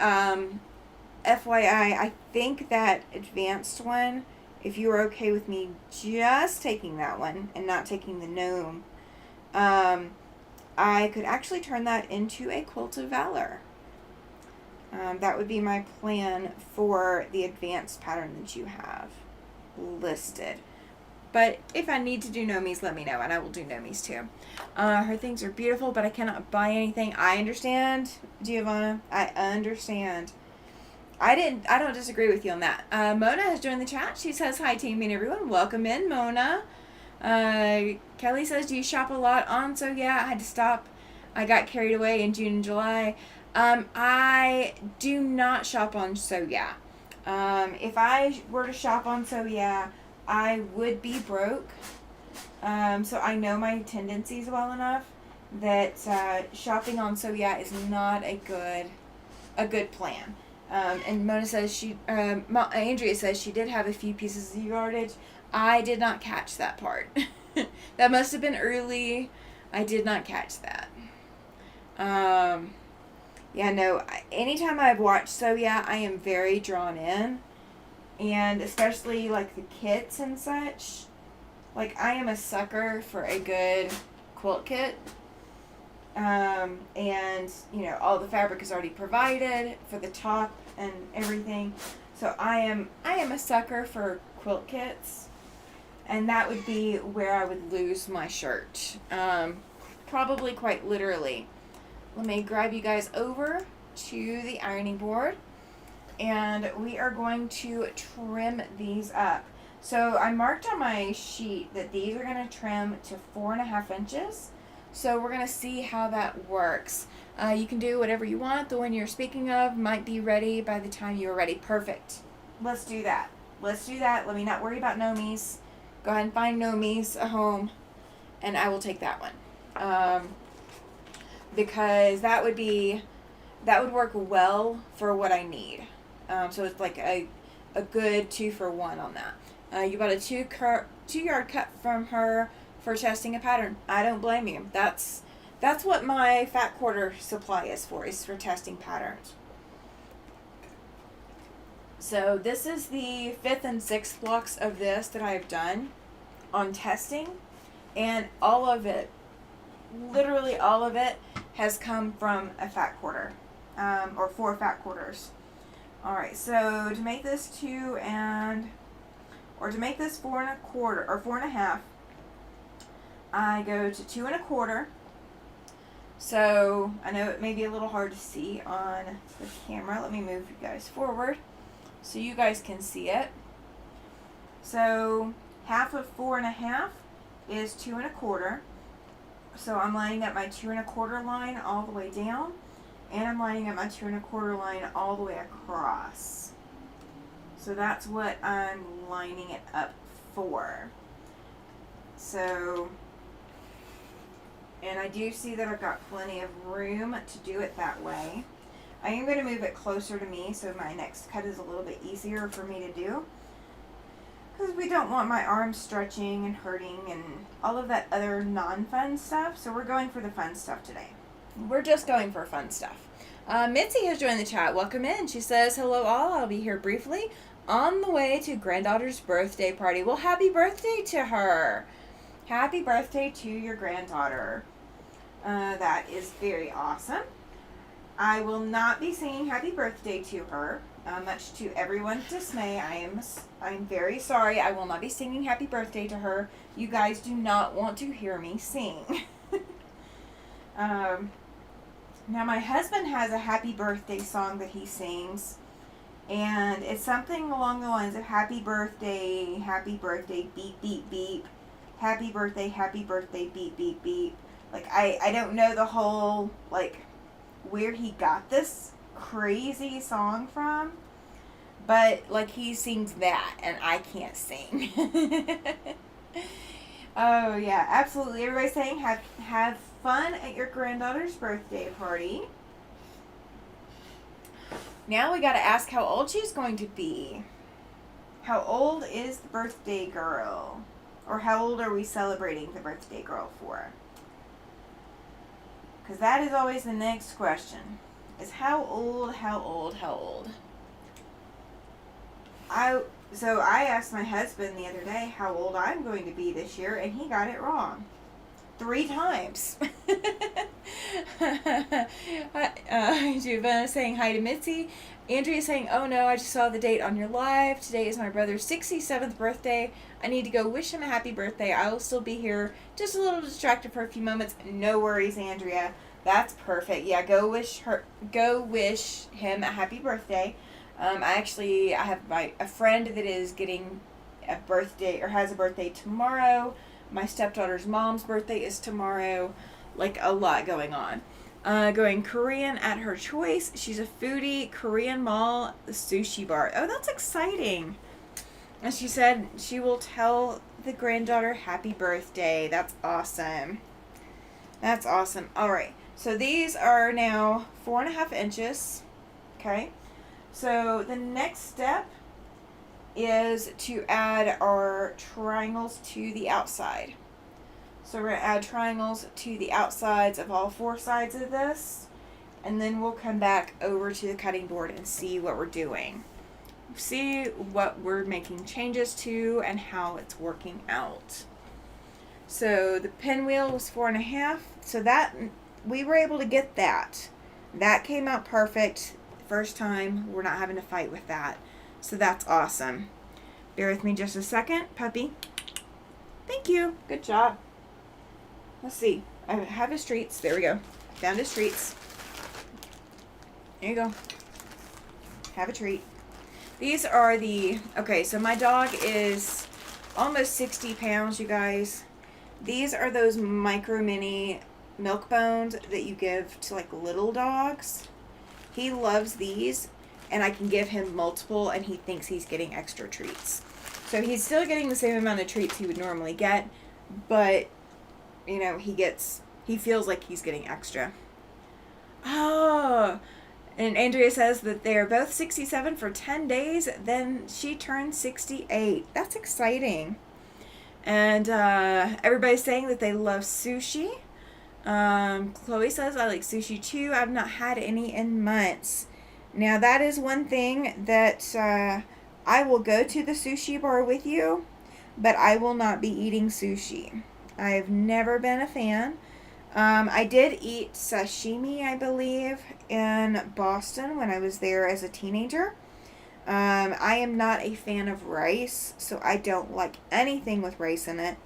Speaker 1: FYI, I think that advanced one, if you are okay with me just taking that one and not taking the gnome, I could actually turn that into a Quilt of Valor. That would be my plan for the advanced pattern that you have listed. But if I need to do Nomies, let me know, and I will do Nomies too. Her things are beautiful, but I cannot buy anything. I understand, Giovanna. I understand. I don't disagree with you on that. Mona has joined the chat. She says, hi, team and everyone. Welcome in, Mona. Kelly says, do you shop a lot on So Yeah? I had to stop. I got carried away in June and July. I do not shop on So Yeah. If I were to shop on So Yeah, I would be broke. So I know my tendencies well enough that shopping on So Yeah is not a good plan. And Mona says Andrea says she did have a few pieces of yardage. I did not catch that part. That must have been early. I did not catch that. Anytime I've watched So Yeah, I am very drawn in. And especially like the kits and such. Like, I am a sucker for a good quilt kit. And, all the fabric is already provided for the top and everything. So I am a sucker for quilt kits. And that would be where I would lose my shirt. Probably quite literally. Let me grab you guys over to the ironing board. And we are going to trim these up. So I marked on my sheet that these are going to trim to 4.5 inches. So we're going to see how that works. You can do whatever you want. The one you're speaking of might be ready by the time you're ready. Perfect. Let's do that. Let me not worry about Nomies. Go ahead and find Nomies a home. And I will take that one. Because that would work well for what I need. So it's like a good 2-for-1 on that. You bought a 2-yard cut from her for testing a pattern. I don't blame you. That's what my fat quarter supply is for testing patterns. So this is the 5th and 6th blocks of this that I've done on testing, and all of it, literally all of it, has come from a fat quarter, or 4 fat quarters. Alright, so to make this 4 1/4 or 4.5, I go to 2 1/4, So I know it may be a little hard to see on the camera. Let me move you guys forward so you guys can see it. So half of 4.5 is 2 1/4. So I'm lining up my 2 1/4 line all the way down, and I'm lining up my 2 1/4 line all the way across. So that's what I'm lining it up for. So, and I do see that I've got plenty of room to do it that way. I am going to move it closer to me so my next cut is a little bit easier for me to do, because we don't want my arms stretching and hurting and all of that other non-fun stuff. So we're going for the fun stuff today. We're just going for fun stuff. Mitzi has joined the chat. Welcome in. She says, hello all. I'll be here briefly on the way to granddaughter's birthday party. Well, happy birthday to her. Happy birthday to your granddaughter. That is very awesome. I will not be singing happy birthday to her. Much to everyone's dismay, I'm very sorry. I will not be singing happy birthday to her. You guys do not want to hear me sing. Now my husband has a happy birthday song that he sings, and it's something along the lines of happy birthday, beep, beep, beep, happy birthday, beep, beep, beep. Like, I don't know the whole, like, where he got this crazy song from, but like he sings that and I can't sing. Oh yeah, absolutely. Everybody's saying have fun at your granddaughter's birthday party. Now we got to ask how old she's going to be. How old is the birthday girl? Or how old are we celebrating the birthday girl for? Because that is always the next question. Is how old? So I asked my husband the other day how old I'm going to be this year, and he got it wrong 3 times. Giovanna saying hi to Mitzi. Andrea saying, oh no, I just saw the date on your live. Today is my brother's 67th birthday. I need to go wish him a happy birthday. I will still be here, just a little distracted for a few moments. No worries, Andrea. That's perfect. Yeah, go wish him a happy birthday. I have a friend that is getting a birthday, or has a birthday tomorrow. My stepdaughter's mom's birthday is tomorrow. Like, a lot going on. Going Korean at her choice. She's a foodie. Korean mall sushi bar. Oh, that's exciting. And she said she will tell the granddaughter happy birthday. That's awesome. That's awesome. All right. So these are now 4.5 inches. Okay. So the next step is to add our triangles to the outside. So we're going to add triangles to the outsides of all 4 sides of this, and then we'll come back over to the cutting board and see what we're doing. See what we're making changes to and how it's working out. So the pinwheel was 4.5, so that we were able to get that. That came out perfect first time. We're not having to fight with that. So that's awesome. Bear with me just a second, puppy. Thank you. Good job. Let's see. I have his treats. There we go. Found his treats. There you go. Have a treat. These are okay, so my dog is almost 60 pounds, you guys. These are those micro mini milk bones that you give to like little dogs. He loves these, and I can give him multiple, and he thinks he's getting extra treats. So he's still getting the same amount of treats he would normally get, but, you know, he feels like he's getting extra. Oh, and Andrea says that they're both 67 for 10 days, then she turned 68. That's exciting. And everybody's saying that they love sushi. Chloe says, I like sushi too. I've not had any in months. Now that is one thing that I will go to the sushi bar with you, but I will not be eating sushi. I've never been a fan. I did eat sashimi, I believe, in Boston when I was there as a teenager. I am not a fan of rice, so I don't like anything with rice in it,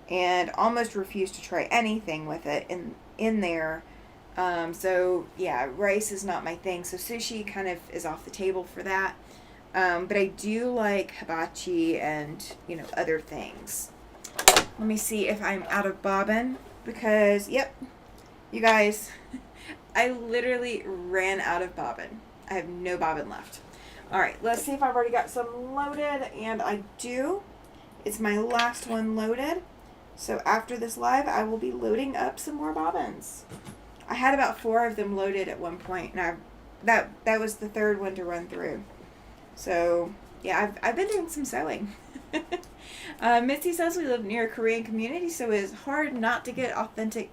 Speaker 1: and almost refuse to try anything with it in there. So yeah, rice is not my thing. So sushi kind of is off the table for that. But I do like hibachi and, other things. Let me see if I'm out of bobbin because, yep, you guys, I literally ran out of bobbin. I have no bobbin left. All right, let's see if I've already got some loaded, and I do. It's my last one loaded. So after this live, I will be loading up some more bobbins. I had about 4 of them loaded at one point, and that was the third one to run through. So yeah, I've been doing some sewing. Mitzi says we live near a Korean community, so it is hard not to get authentic.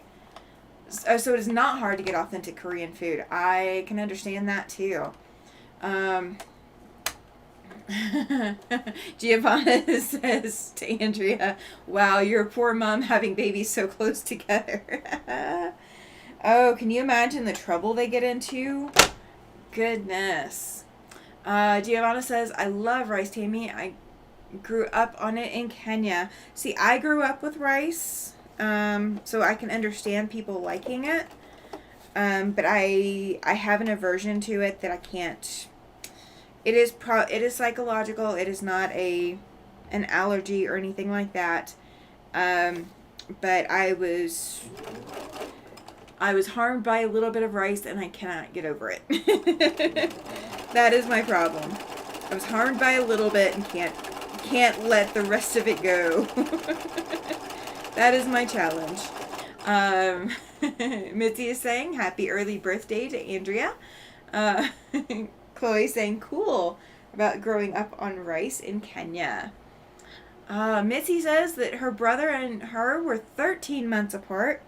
Speaker 1: So it is not hard to get authentic Korean food. I can understand that too. Giovanna says to Andrea, "Wow, you're a poor mom having babies so close together." Oh, can you imagine the trouble they get into? Goodness. Giovanna says, "I love rice, Tammy. I grew up on it in Kenya." See, I grew up with rice, so I can understand people liking it. But I have an aversion to it that I can't. It is psychological. It is not an allergy or anything like that. But I was harmed by a little bit of rice, and I cannot get over it. That is my problem. I was harmed by a little bit and can't let the rest of it go. That is my challenge. Mitzi is saying happy early birthday to Andrea. Chloe saying cool about growing up on rice in Kenya. Mitzi says that her brother and her were 13 months apart.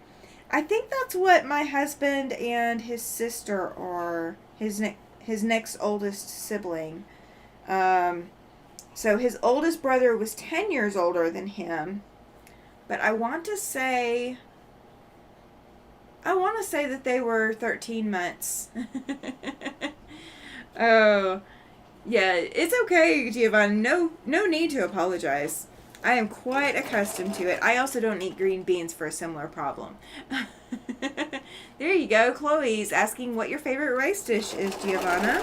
Speaker 1: I think that's what my husband and his sister are, his next oldest sibling. So his oldest brother was 10 years older than him. But I want to say that they were 13 months. Oh, yeah, it's okay, Giovanna. No need to apologize. I am quite accustomed to it. I also don't eat green beans for a similar problem. There you go. Chloe's asking what your favorite rice dish is, Giovanna.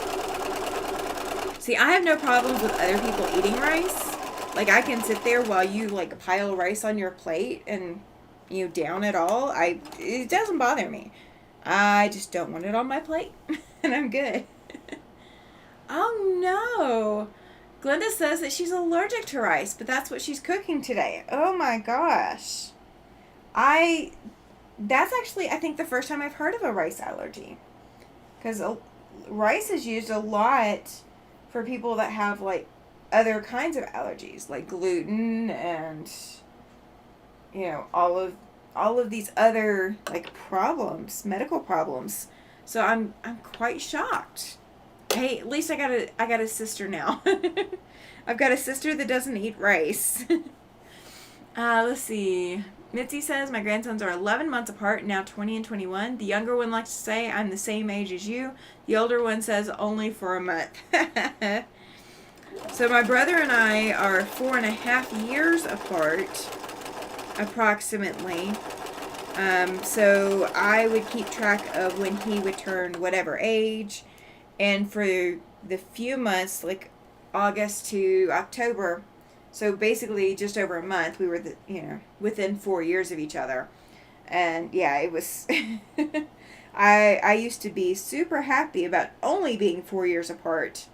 Speaker 1: See, I have no problems with other people eating rice. Like, I can sit there while you, pile rice on your plate and, down it all. It doesn't bother me. I just don't want it on my plate. And I'm good. Oh, no. Glenda says that she's allergic to rice, but that's what she's cooking today. Oh, my gosh. That's actually, I think, the first time I've heard of a rice allergy. Because rice is used a lot for people that have, other kinds of allergies, like gluten and, all of these other, problems, medical problems. So I'm quite shocked. Hey, at least I got a sister now. I've got a sister that doesn't eat rice. Let's see. Mitzi says, my grandsons are 11 months apart, now 20 and 21. The younger one likes to say, I'm the same age as you. The older one says, only for a month. So my brother and I are 4.5 years apart, approximately. So I would keep track of when he would turn whatever age. And for the few months, August to October, so basically just over a month, we were, within 4 years of each other. And yeah, it was, I used to be super happy about only being 4 years apart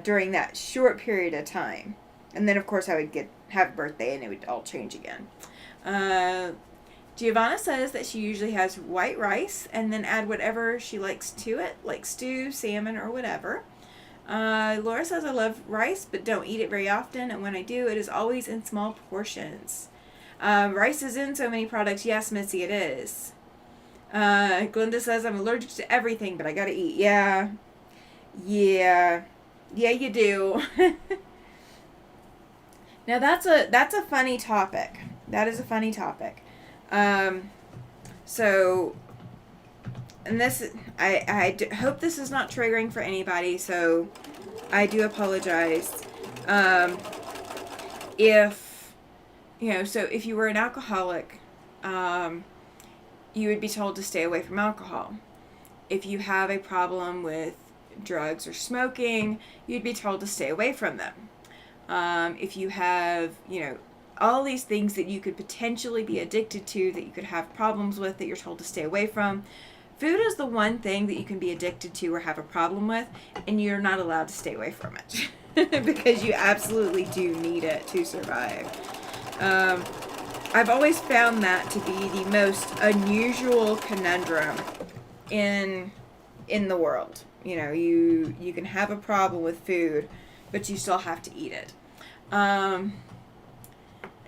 Speaker 1: during that short period of time. And then, of course, I would have a birthday and it would all change again. Giovanna says that she usually has white rice and then add whatever she likes to it, like stew, salmon, or whatever. Laura says I love rice but don't eat it very often, and when I do, it is always in small portions. Rice is in so many products. Yes, Missy, it is. Glenda says I'm allergic to everything, but I gotta eat. Yeah, you do. Now that's a funny topic. That is a funny topic. So, and this, I hope this is not triggering for anybody, so I do apologize. If, so if you were an alcoholic, you would be told to stay away from alcohol. If you have a problem with drugs or smoking, you'd be told to stay away from them. If you have, all these things that you could potentially be addicted to, that you could have problems with, that you're told to stay away from, food is the one thing that you can be addicted to or have a problem with, and you're not allowed to stay away from it because you absolutely do need it to survive. I've always found that to be the most unusual conundrum in the world. You can have a problem with food, but you still have to eat it.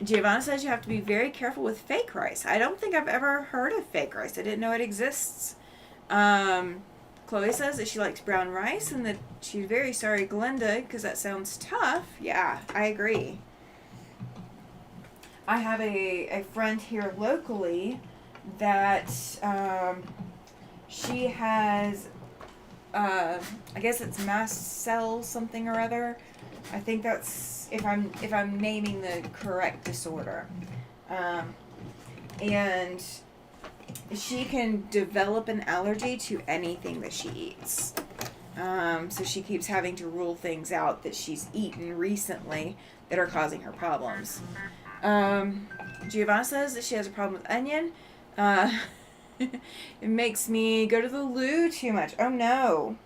Speaker 1: Giovanna says you have to be very careful with fake rice. I don't think I've ever heard of fake rice. I didn't know it exists. Chloe says that she likes brown rice and that she's very sorry, Glenda, because that sounds tough. Yeah, I agree. I have a friend here locally that she has, I guess it's mast cell something or other. I think that's if I'm naming the correct disorder, and she can develop an allergy to anything that she eats. So she keeps having to rule things out that she's eaten recently that are causing her problems. Giovanna says that she has a problem with onion. It makes me go to the loo too much. Oh no.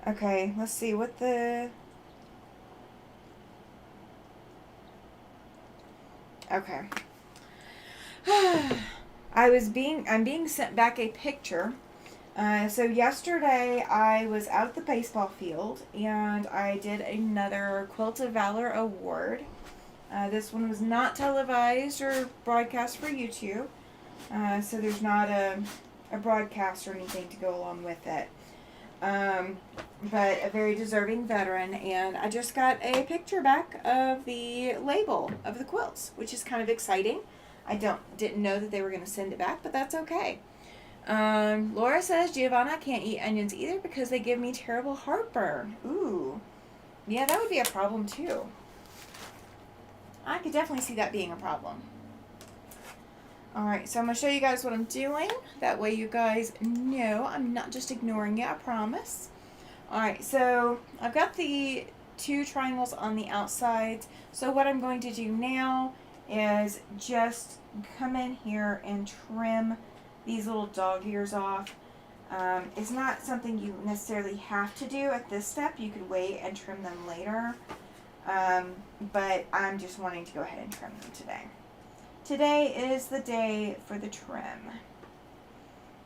Speaker 1: Okay, let's see what the... Okay. I'm being sent back a picture. So yesterday I was out at the baseball field and I did another Quilt of Valor award. This one was not televised or broadcast for YouTube. So there's not a broadcast or anything to go along with it. But a very deserving veteran, and I just got a picture back of the label of the quilts, which is kind of exciting. I didn't know that they were going to send it back, but that's okay. Laura says Giovanna can't eat onions either because they give me terrible heartburn. Ooh. Yeah, that would be a problem too. I could definitely see that being a problem. Alright, so I'm going to show you guys what I'm doing. That way you guys know I'm not just ignoring you, I promise. Alright, so I've got the 2 triangles on the outside. So what I'm going to do now is just come in here and trim these little dog ears off. It's not something you necessarily have to do at this step. You could wait and trim them later. But I'm just wanting to go ahead and trim them today. Today is the day for the trim.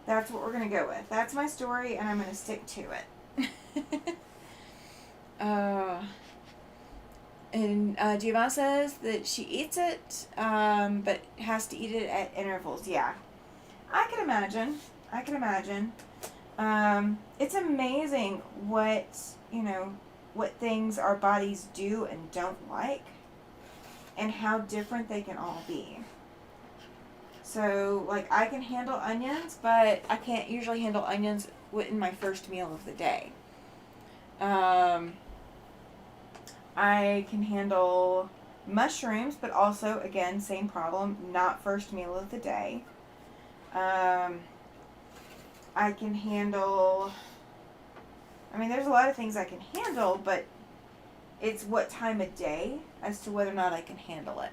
Speaker 1: That's what we're going to go with. That's my story, and I'm going to stick to it. And Giovanna says that she eats it, but has to eat it at intervals. Yeah, I can imagine. It's amazing what things our bodies do and don't like, and how different they can all be. So, like, I can handle onions, but I can't usually handle onions in my first meal of the day. I can handle mushrooms, but also, again, same problem, not first meal of the day. I can handle... there's a lot of things I can handle, but it's what time of day as to whether or not I can handle it.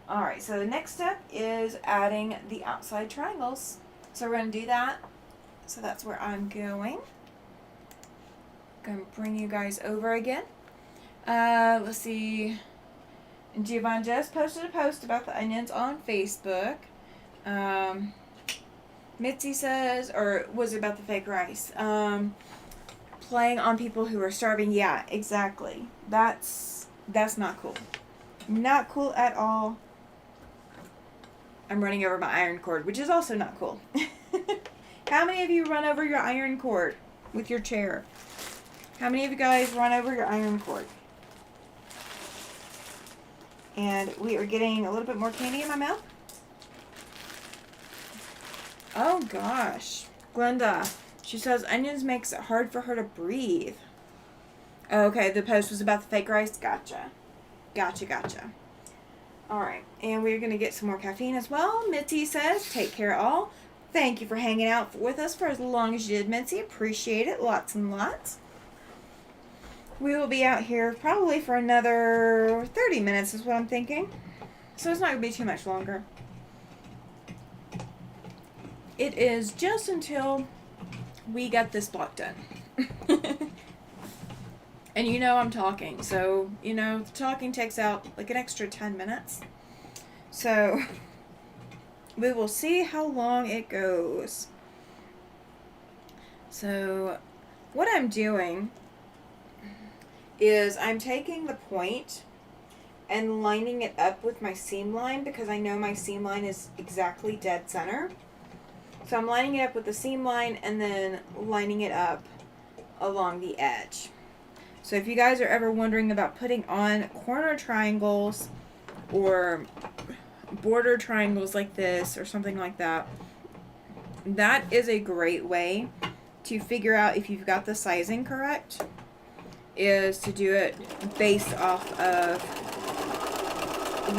Speaker 1: Alright, so the next step is adding the outside triangles. So we're going to do that. So that's where I'm going. Going to bring you guys over again. Let's see. Giovanna just posted a post about the onions on Facebook. Mitzi says, or was it about the fake rice? Playing on people who are starving. Yeah, exactly. That's not cool. Not cool at all. I'm running over my iron cord, which is also not cool. How many of you run over your iron cord with your chair? How many of you guys run over your iron cord? And we are getting a little bit more candy in my mouth. Oh gosh. Glenda, she says onions makes it hard for her to breathe. Okay, the post was about the fake rice. Gotcha. All right, and we're going to get some more caffeine as well. Mitzi says, take care all. Thank you for hanging out with us for as long as you did, Mitzi. Appreciate it. Lots and lots. We will be out here probably for another 30 minutes is what I'm thinking. So it's not going to be too much longer. It is just until we got this block done. And you know I'm talking, so, you know, the talking takes out like an extra 10 minutes. So, we will see how long it goes. So, what I'm doing is I'm taking the point and lining it up with my seam line because I know my seam line is exactly dead center. So I'm lining it up with the seam line and then lining it up along the edge. So if you guys are ever wondering about putting on corner triangles or border triangles like this or something like that, that is a great way to figure out if you've got the sizing correct, is to do it based off of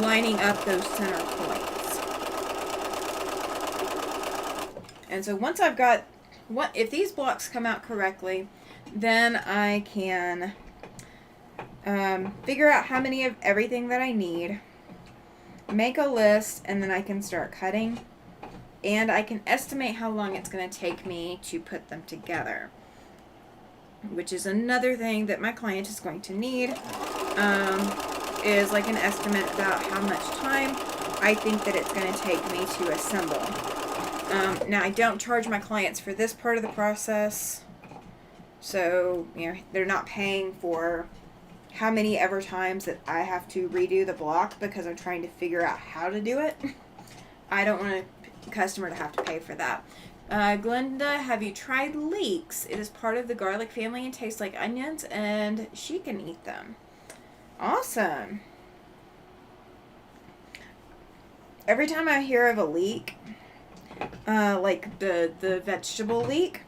Speaker 1: lining up those center points. And so once I've got, if these blocks come out correctly, then I can figure out how many of everything that I need, make a list, and then I can start cutting. And I can estimate how long it's going to take me to put them together, which is another thing that my client is going to need, is like an estimate about how much time I think that it's going to take me to assemble. Now, I don't charge my clients for this part of the process. So, you know, they're not paying for how many ever times that I have to redo the block because I'm trying to figure out how to do it. I don't want a customer to have to pay for that. Glenda, have you tried leeks? It is part of the garlic family and tastes like onions, and she can eat them. Awesome. Every time I hear of a leek, like the vegetable leek,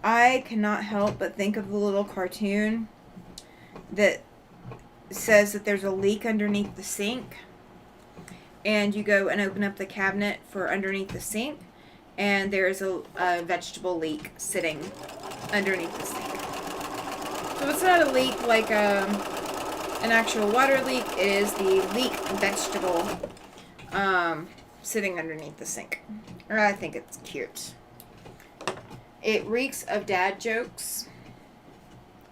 Speaker 1: I cannot help but think of the little cartoon that says that there's a leak underneath the sink, and you go and open up the cabinet for underneath the sink, and there's a vegetable leek sitting underneath the sink. So it's not a leak like an actual water leak. It is the leek vegetable sitting underneath the sink. I think it's cute. It reeks of dad jokes,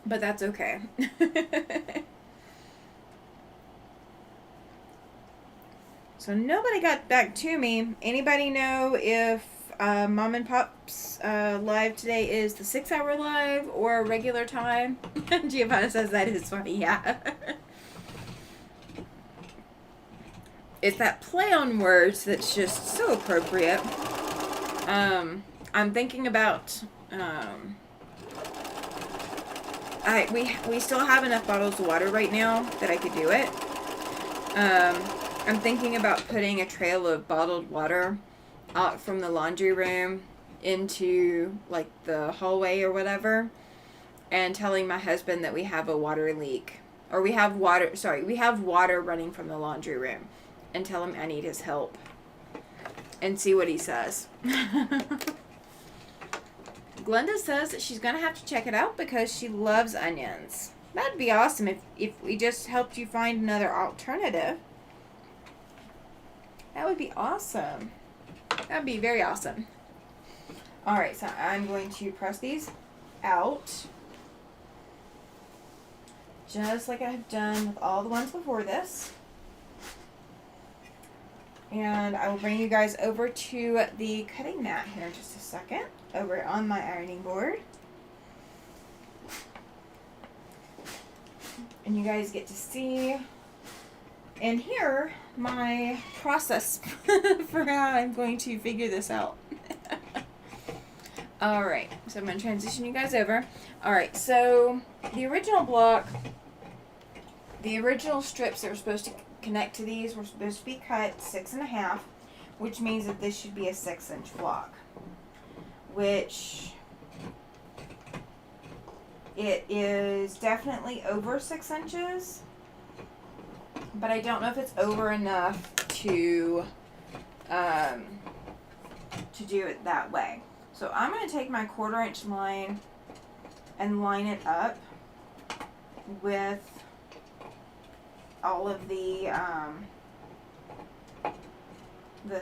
Speaker 1: but that's okay. So nobody got back to me. Anybody know if Mom and Pop's live today is the 6-hour live or a regular time? Giovanna says that is funny, yeah. It's that play on words that's just so appropriate. I'm thinking about, we still have enough bottles of water right now that I could do it. I'm thinking about putting a trail of bottled water out from the laundry room into like the hallway or whatever, and telling my husband that we have a water leak, or we have water running from the laundry room, and tell him I need his help and see what he says. Glenda says that she's going to have to check it out because she loves onions. That'd be awesome if we just helped you find another alternative. That would be awesome. That'd be very awesome. Alright, so I'm going to press these out, just like I have done with all the ones before this. And I will bring you guys over to the cutting mat here in just a second, over on my ironing board. And you guys get to see and hear my process for how I'm going to figure this out. Alright, so I'm going to transition you guys over. Alright, so the original block, the original strips that were supposed to connect to these were supposed to be cut 6.5, which means that this should be a 6-inch block, which it is definitely over 6 inches. but I don't know if it's over enough to do it that way. So I'm going to take my 1/4 inch line and line it up with all of the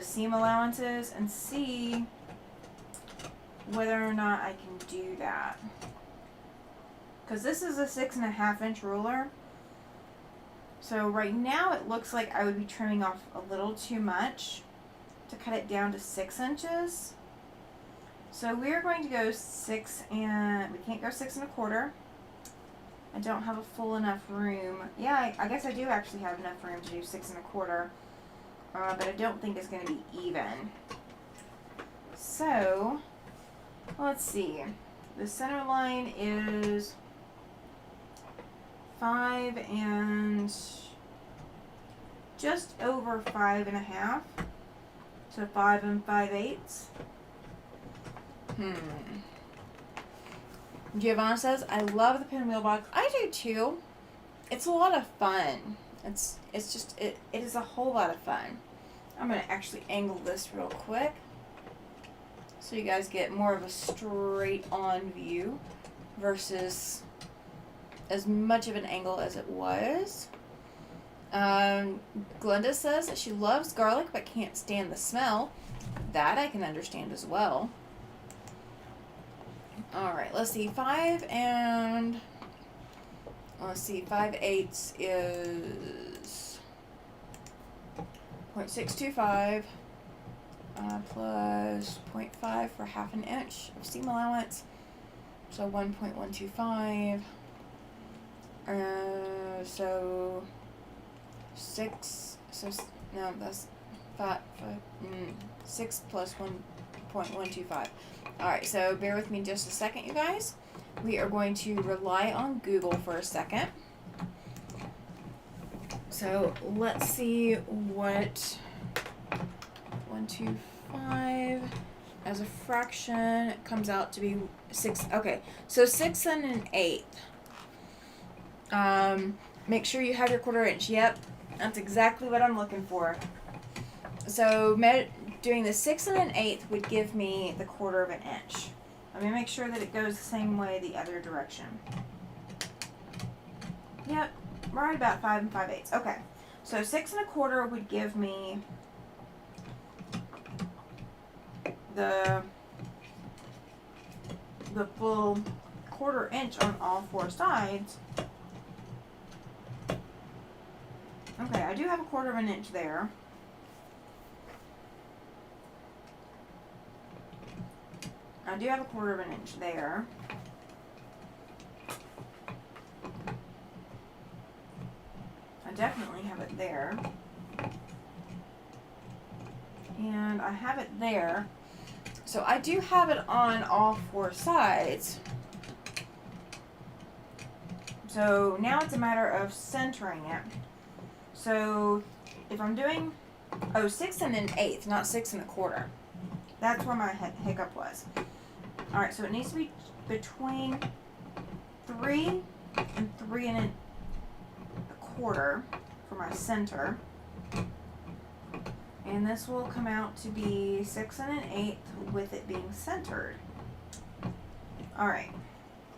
Speaker 1: seam allowances and see whether or not I can do that. Because this is a 6.5 inch ruler. So right now it looks like I would be trimming off a little too much to cut it down to 6 inches. So we're going to go 6, and we can't go 6 1/4. I don't have a full enough room. Yeah, I guess I do actually have enough room to do 6 1/4, but I don't think it's going to be even. So let's see. The center line is 5 and just over 5.5. So 5 5/8. Giovanna says, I love the pinwheel box. I do too. It's a lot of fun. It is a whole lot of fun. I'm going to actually angle this real quick so you guys get more of a straight on view versus as much of an angle as it was. Glenda says that she loves garlic but can't stand the smell. That I can understand as well. Alright, let's see. 5 5/8 is 0.625 plus 0.5 for 1/2 inch of seam allowance. So 1.125. So 6. So no, that's 6 plus 1.125. Alright, so bear with me just a second, you guys. We are going to rely on Google for a second. So let's see what 125 as a fraction comes out to be 6. Okay, so 6 1/8. Make sure you have your 1/4 inch. Yep, that's exactly what I'm looking for. So doing the 6 1/8 would give me the 1/4 inch. Let me make sure that it goes the same way the other direction. Yep, right about 5 5/8. Okay, so 6 1/4 would give me the full 1/4 inch on all 4 sides. Okay, I do have a 1/4 inch there. I do have a 1/4 inch there. I definitely have it there. And I have it there. So I do have it on all 4 sides. So now it's a matter of centering it. So if I'm doing, 6 1/8, not 6 1/4. That's where my hiccup was. Alright, so it needs to be between 3 and 3 1/4 for my center. And this will come out to be 6 1/8 with it being centered. Alright,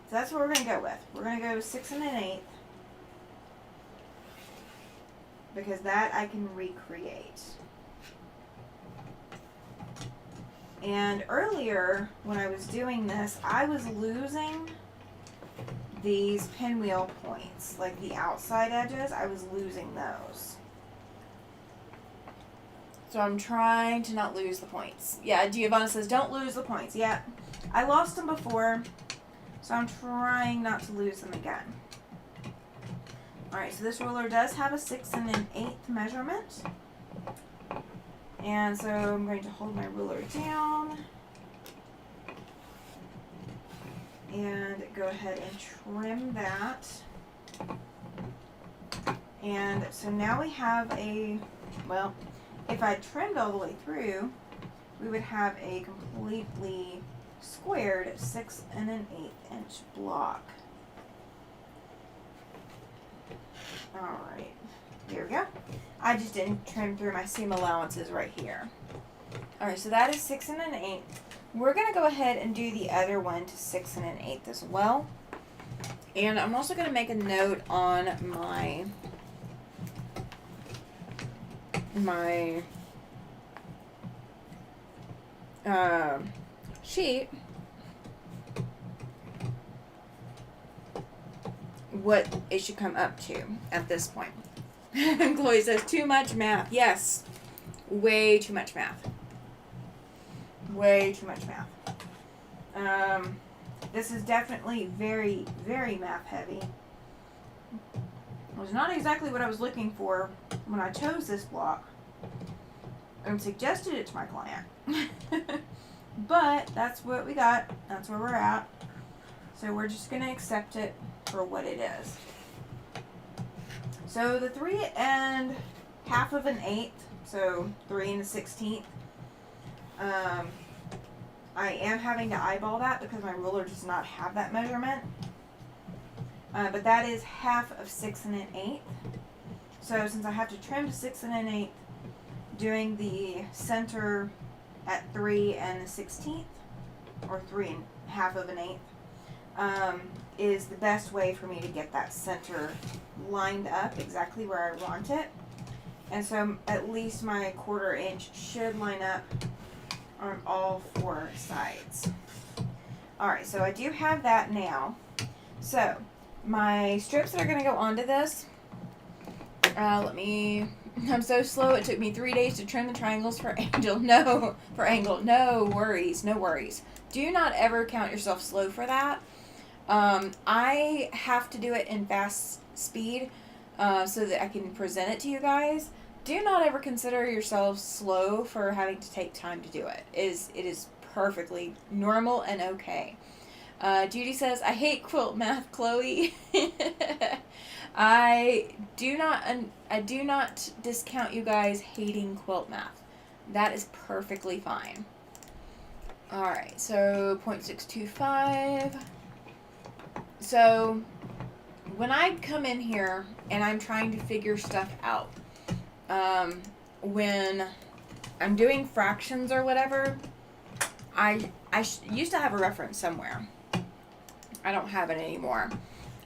Speaker 1: so that's what we're going to go with. We're going to go 6 1/8 because that I can recreate. And earlier, when I was doing this, I was losing these pinwheel points, like the outside edges, I was losing those. So I'm trying to not lose the points. Yeah, Giovanna says, don't lose the points. Yeah, I lost them before, so I'm trying not to lose them again. Alright, so this ruler does have a 6 1/8 measurement. And so I'm going to hold my ruler down and go ahead and trim that. And so now we have if I trimmed all the way through, we would have a completely squared 6 1/8 inch block. Alright. There we go. I just didn't trim through my seam allowances right here. Alright, so that is 6 1/8. We're going to go ahead and do the other one to 6 1/8 as well. And I'm also going to make a note on my sheet what it should come up to at this point. Chloe says, too much math. Yes, way too much math. Way too much math. This is definitely very, very math heavy. It was not exactly what I was looking for when I chose this block and suggested it to my client. But that's what we got. That's where we're at. So we're just going to accept it for what it is. So the 3 1/2, so 3 1/16. I am having to eyeball that because my ruler does not have that measurement. But that is 1/2 of 6 1/8. So since I have to trim to 6 1/8, doing the center at 3 1/16, or 3 1/2 of an eighth, is the best way for me to get that center lined up exactly where I want it. And so at least my 1/4 inch should line up on all 4 sides. Alright, so I do have that now. So my strips that are going to go onto this, I'm so slow, it took me 3 days to trim the triangles for Angel. No, for Angle, no worries, no worries. Do not ever count yourself slow for that. I have to do it in fast speed so that I can present it to you guys. Do not ever consider yourself slow for having to take time to do it. It is perfectly normal and okay. Judy says, I hate quilt math, Chloe. I do not discount you guys hating quilt math. That is perfectly fine. Alright, so 0.625. So when I come in here and I'm trying to figure stuff out, when I'm doing fractions or whatever, I used to have a reference somewhere. I don't have it anymore.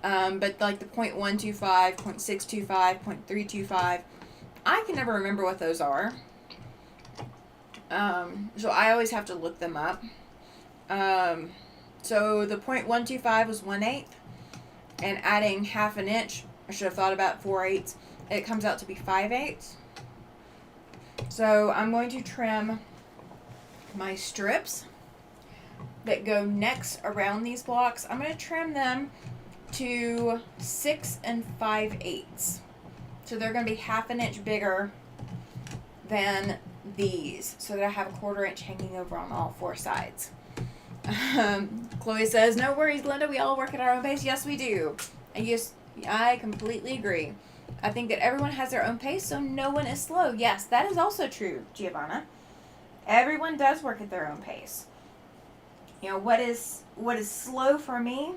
Speaker 1: But like the 0.125, 0.625, 0.325, I can never remember what those are. So I always have to look them up. So the 0.125 was 1/8, and adding 1/2 an inch, I should have thought about 4/8. It comes out to be 5/8. So I'm going to trim my strips that go next around these blocks. I'm going to trim them to 6 5/8. So they're going to be 1/2 an inch bigger than these, so that I have a 1/4 inch hanging over on all 4 sides. Chloe says, no worries, Linda, we all work at our own pace. Yes, we do. I completely agree. I think that everyone has their own pace, so no one is slow. Yes, that is also true, Giovanna. Everyone does work at their own pace. You know, what is slow for me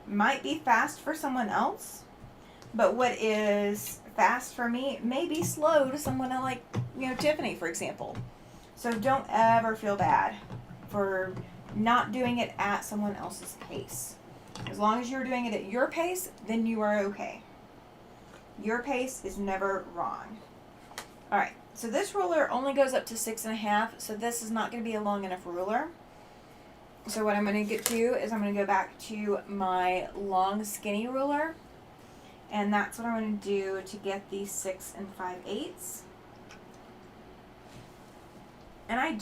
Speaker 1: might be fast for someone else, but what is fast for me may be slow to someone like, Tiffany, for example. So don't ever feel bad for not doing it at someone else's pace. As long as you're doing it at your pace, then you are okay. Your pace is never wrong. Alright, so this ruler only goes up to 6 1/2, so this is not going to be a long enough ruler. So what I'm going to do is I'm going to go back to my long skinny ruler, and that's what I'm going to do to get these 6 5/8. And I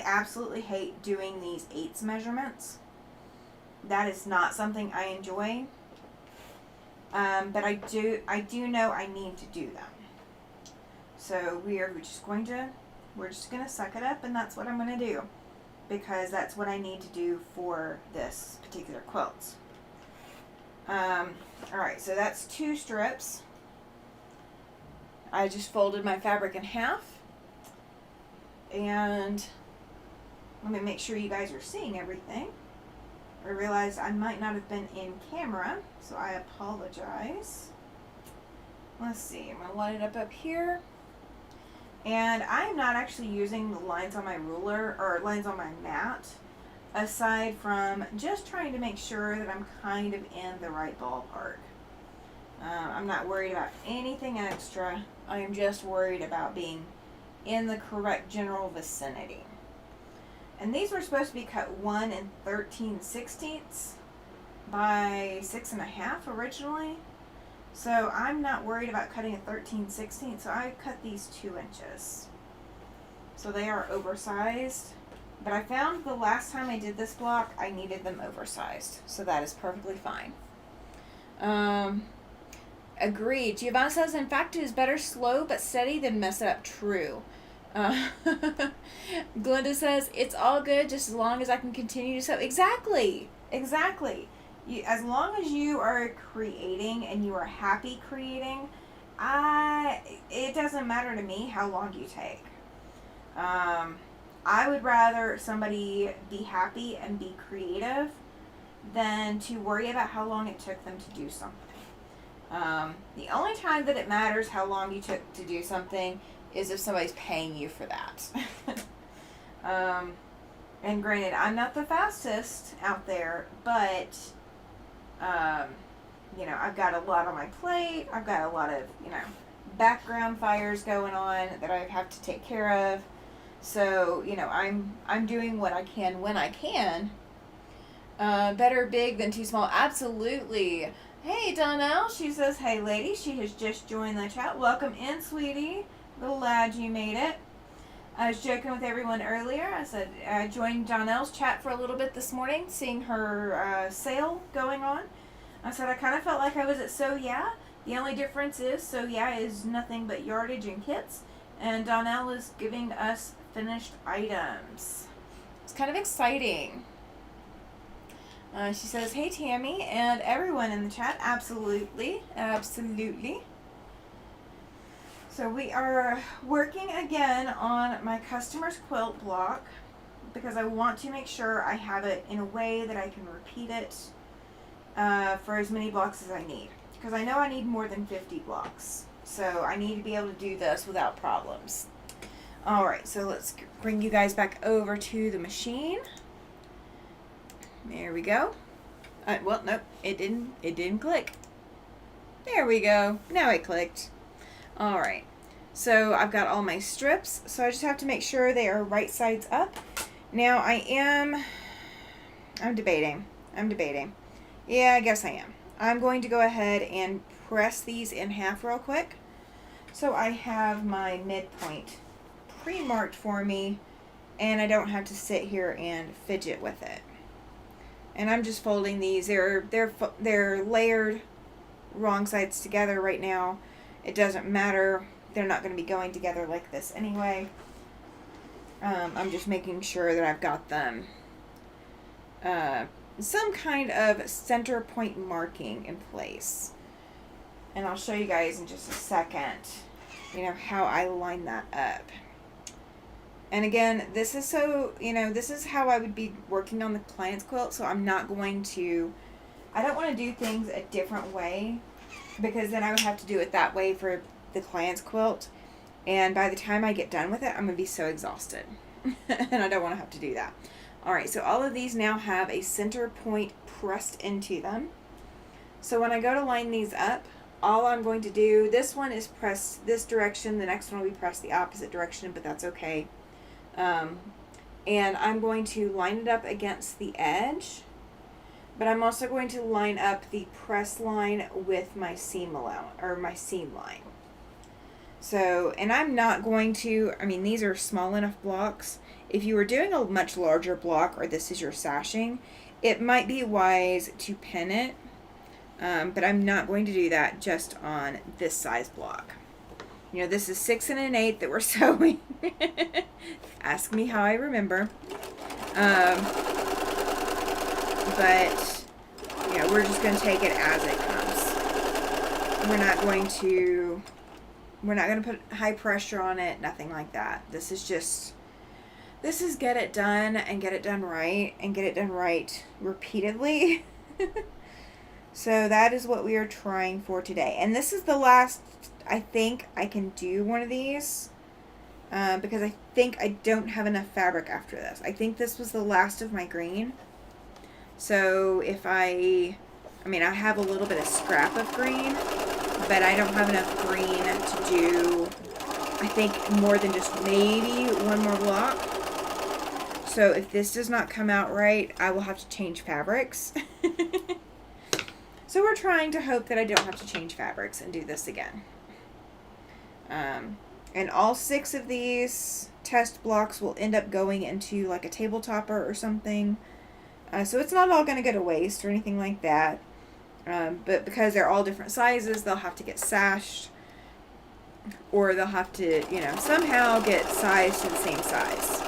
Speaker 1: absolutely hate doing these 8s measurements. That is not something I enjoy. But I do know I need to do them. So we're just going to suck it up, and that's what I'm going to do, because that's what I need to do for this particular quilt. Alright, so that's 2 strips. I just folded my fabric in half. And let me make sure you guys are seeing everything. I realized I might not have been in camera, so I apologize. let's see, I'm going to line it up here. And I'm not actually using the lines on my ruler or lines on my mat, aside from just trying to make sure that I'm kind of in the right ballpark. I'm not worried about anything extra. I'm just worried about being in the correct general vicinity. And these were supposed to be cut 1 13/16 by 6.5 originally. So I'm not worried about cutting a 13/16, so I cut these 2 inches. So they are oversized. But I found the last time I did this block, I needed them oversized. So that is perfectly fine. Agreed. Giovanna says, in fact, it is better slow but steady than mess it up. True. Glenda says, it's all good just as long as I can continue to sew. Exactly. Exactly. As long as you are creating and you are happy creating, it doesn't matter to me how long you take. I would rather somebody be happy and be creative than to worry about how long it took them to do something. The only time that it matters how long you took to do something is if somebody's paying you for that. And granted, I'm not the fastest out there, but, I've got a lot on my plate. I've got a lot of, background fires going on that I have to take care of. So, I'm doing what I can when I can. Better big than too small. Absolutely. Hey, Donnell. She says, hey, lady. She has just joined the chat. Welcome in, sweetie. Little lad, you made it. I was joking with everyone earlier. I said I joined Donnell's chat for a little bit this morning, seeing her sale going on. I said I kind of felt like I was at So Yeah. The only difference is So Yeah is nothing but yardage and kits, and Donnell is giving us finished items. It's kind of exciting. She says, hey, Tammy, and everyone in the chat, absolutely, absolutely. So we are working again on my customer's quilt block because I want to make sure I have it in a way that I can repeat it for as many blocks as I need. Because I know I need more than 50 blocks. So I need to be able to do this without problems. Alright, so let's bring you guys back over to the machine. There we go. Well, nope, it didn't click. There we go. Now it clicked. Alright, so I've got all my strips, so I just have to make sure they are right sides up. Now I'm debating. Yeah, I guess I am. I'm going to go ahead and press these in half real quick. So I have my midpoint pre-marked for me, and I don't have to sit here and fidget with it. And I'm just folding these. They're layered wrong sides together right now. It doesn't matter. They're not going to be going together like this anyway. I'm just making sure that I've got them some kind of center point marking in place. And I'll show you guys in just a second, how I line that up. And again, this is how I would be working on the client's quilt, so I don't want to do things a different way, because then I would have to do it that way for the client's quilt, and by the time I get done with it, I'm going to be so exhausted, and I don't want to have to do that. Alright, so all of these now have a center point pressed into them. So when I go to line these up, all I'm going to do, this one is press this direction, the next one will be pressed the opposite direction, but that's okay. And I'm going to line it up against the edge, but I'm also going to line up the press line with my seam line. So, and I'm not going to, these are small enough blocks. If you were doing a much larger block, or this is your sashing, it might be wise to pin it, but I'm not going to do that just on this size block. This is 6 1/8 that we're sewing. Ask me how I remember. But, we're just going to take it as it comes. We're not going to put high pressure on it, nothing like that. This is get it done and get it done right and get it done right repeatedly. So that is what we are trying for today. And this is the last, I think I can do one of these. Because I think I don't have enough fabric after this. I think this was the last of my green. So if I have a little bit of scrap of green, but I don't have enough green to do, I think, more than just maybe one more block. So if this does not come out right, I will have to change fabrics. So we're trying to hope that I don't have to change fabrics and do this again. And all 6 of these test blocks will end up going into like a table topper or something. So it's not all going to go to waste or anything like that. But because they're all different sizes, they'll have to get sashed. Or they'll have to, somehow get sized to the same size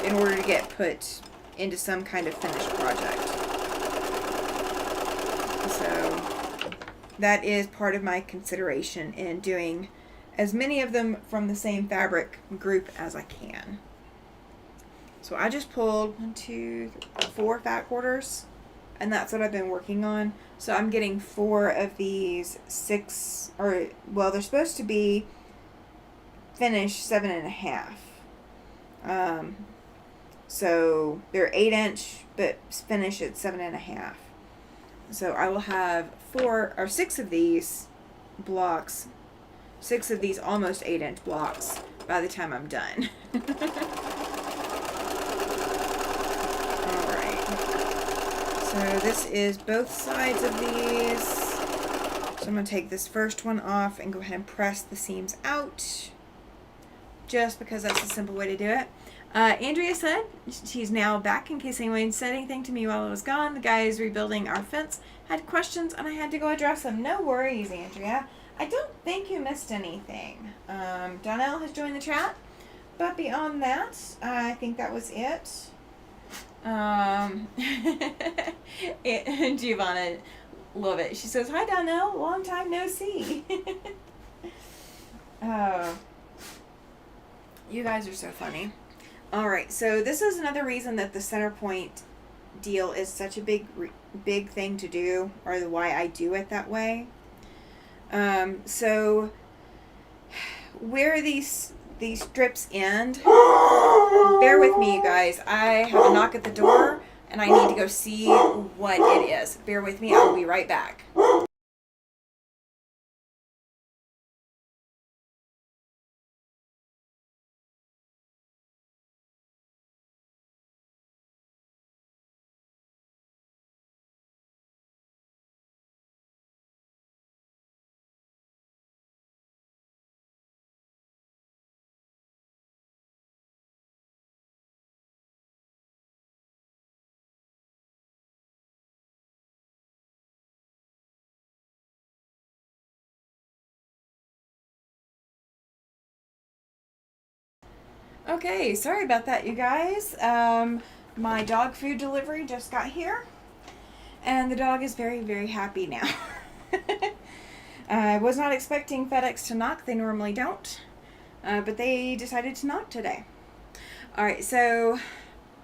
Speaker 1: in order to get put into some kind of finished project. So that is part of my consideration in doing as many of them from the same fabric group as I can. So I just pulled 1, 2, 3, 4 fat quarters, and that's what I've been working on. So I'm getting 4 of these 6, or well, they're supposed to be finished 7.5. So they're 8-inch, but finish at 7.5. So I will have 6 of these blocks, 6 of these almost 8-inch blocks by the time I'm done. Alright. So this is both sides of these. So I'm going to take this first one off and go ahead and press the seams out. Just because that's a simple way to do it. Andrea said she's now back in case anyone said anything to me while I was gone. The guys rebuilding our fence had questions and I had to go address them. No worries, Andrea. I don't think you missed anything. Donnell has joined the chat, but beyond that, I think that was it. Giovanna, love it. She says, "Hi, Donnell. Long time no see." Oh, you guys are so funny. All right, so this is another reason that the center point deal is such a big thing to do, or why I do it that way. So where these strips end, bear with me, you guys. I have a knock at the door and I need to go see what it is. Bear with me. I'll be right back. Okay, sorry about that, you guys. My dog food delivery just got here, and the dog is very, very happy now. I was not expecting FedEx to knock. They normally don't, but they decided to knock today. All right, so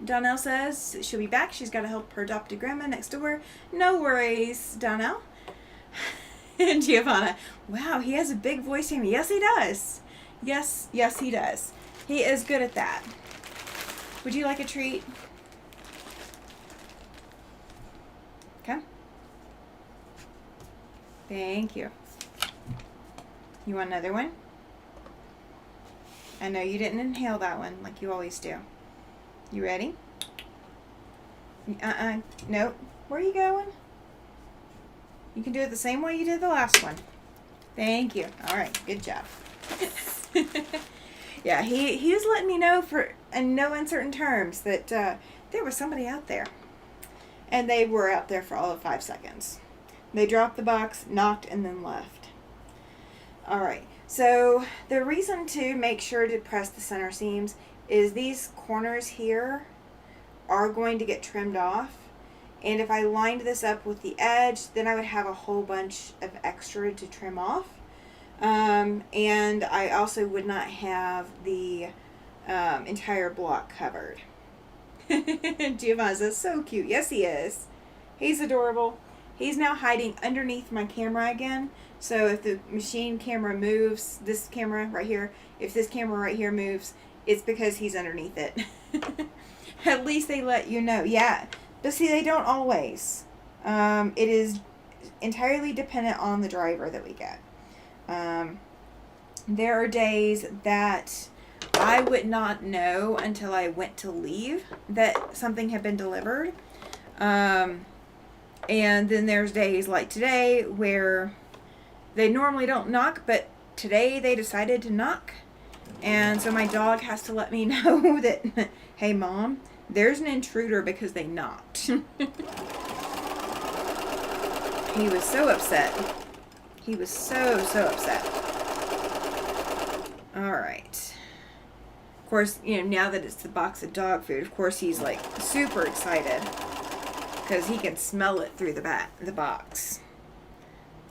Speaker 1: Donnell says she'll be back. She's got to help her adopted grandma next door. No worries, Donnell. And Giovanna, wow, he has a big voice, Tammy. Yes, he does. Yes, he does. He is good at that. Would you like a treat? Okay. Thank you. You want another one? I know you didn't inhale that one like you always do. You ready? Nope. Where are you going? You can do it the same way you did the last one. Thank you. All right. Good job. Yeah, he was letting me know in no uncertain terms that there was somebody out there. And they were out there for all of 5 seconds. They dropped the box, knocked, and then left. All right. So the reason to make sure to press the center seams is these corners here are going to get trimmed off. And if I lined this up with the edge, then I would have a whole bunch of extra to trim off. And I also would not have the entire block covered. Giovanna is so cute. Yes, he is. He's adorable. He's now hiding underneath my camera again. So if the machine camera moves, this camera right here, if this camera right here moves, it's because he's underneath it. At least they let you know. Yeah. But see, they don't always. It is entirely dependent on the driver that we get. There are days that I would not know until I went to leave that something had been delivered. And then there's days like today where they normally don't knock, but today they decided to knock. And so my dog has to let me know that, hey, Mom, there's an intruder because they knocked. He was so upset. He was so upset. All right. Of course, now that it's the box of dog food, of course he's like super excited because he can smell it through the box.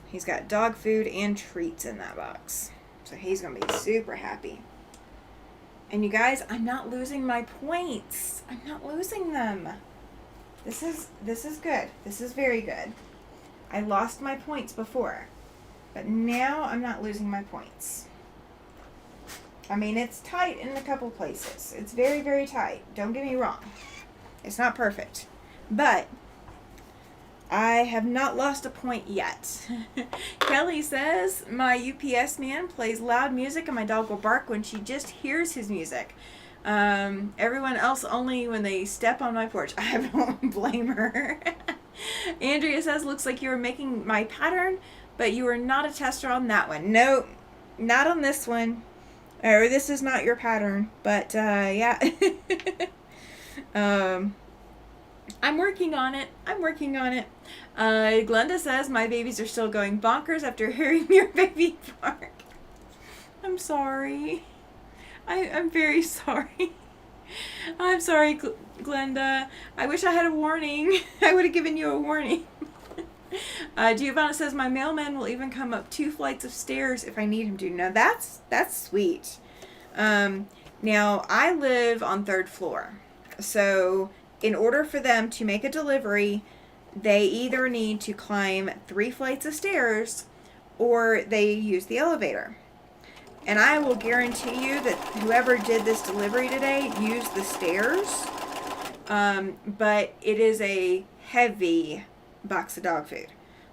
Speaker 1: He's got dog food and treats in that box. So he's going to be super happy. And you guys, I'm not losing my points. I'm not losing them. This is good. This is very good. I lost my points before, but now I'm not losing my points. I mean, it's tight in a couple places. It's very, very tight. Don't get me wrong. It's not perfect. But I have not lost a point yet. Kelly says, my UPS man plays loud music and my dog will bark when she just hears his music. Everyone else only when they step on my porch. I don't blame her. Andrea says, looks like you were making my pattern, but you were not a tester on that one. No, not on this one. Or this is not your pattern, but yeah. I'm working on it. Glenda says, my babies are still going bonkers after hearing your baby bark. I'm sorry. I'm very sorry. I'm sorry, Glenda. I wish I had a warning. I would have given you a warning. Giovanna says, my mailman will even come up 2 flights of stairs if I need him to. Now, that's sweet. Now, I live on 3rd floor. So, in order for them to make a delivery, they either need to climb 3 flights of stairs or they use the elevator. And I will guarantee you that whoever did this delivery today used the stairs. But it is a heavy box of dog food.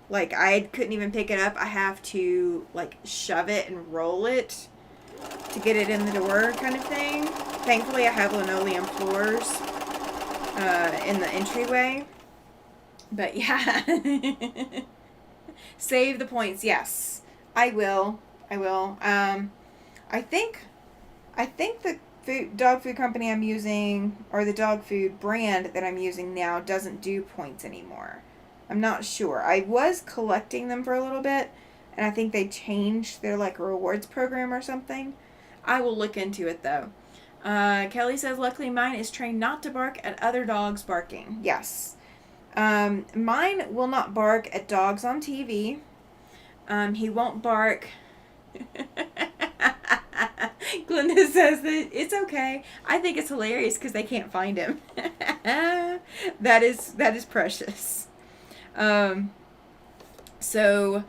Speaker 1: Like, I couldn't even pick it up. I have to, like, shove it and roll it to get it in the door kind of thing. Thankfully, I have linoleum floors in the entryway. But, yeah. Save the points. Yes, I will. I think the dog food company I'm using, or the dog food brand that I'm using now, doesn't do points anymore. I'm not sure. I was collecting them for a little bit, and I think they changed their like rewards program or something. I will look into it though. Kelly says, luckily mine is trained not to bark at other dogs barking. Yes. Mine will not bark at dogs on TV. He won't bark. Glenda says that it's okay. I think it's hilarious because they can't find him. That is precious. So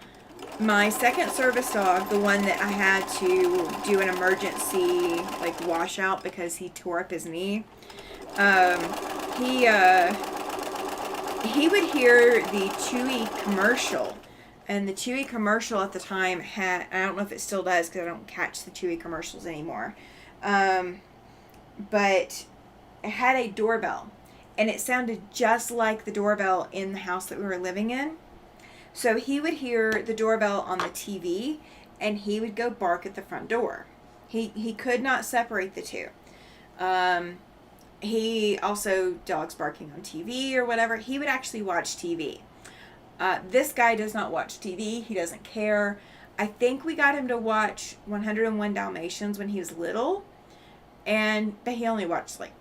Speaker 1: my second service dog, the one that I had to do an emergency like washout because he tore up his knee, he would hear the Chewy commercial. And the Chewy commercial at the time had, I don't know if it still does because I don't catch the Chewy commercials anymore, but it had a doorbell. And it sounded just like the doorbell in the house that we were living in. So he would hear the doorbell on the TV, and he would go bark at the front door. He could not separate the two. He also, dogs barking on TV or whatever, he would actually watch TV. This guy does not watch TV. He doesn't care. I think we got him to watch 101 Dalmatians when he was little, but he only watched like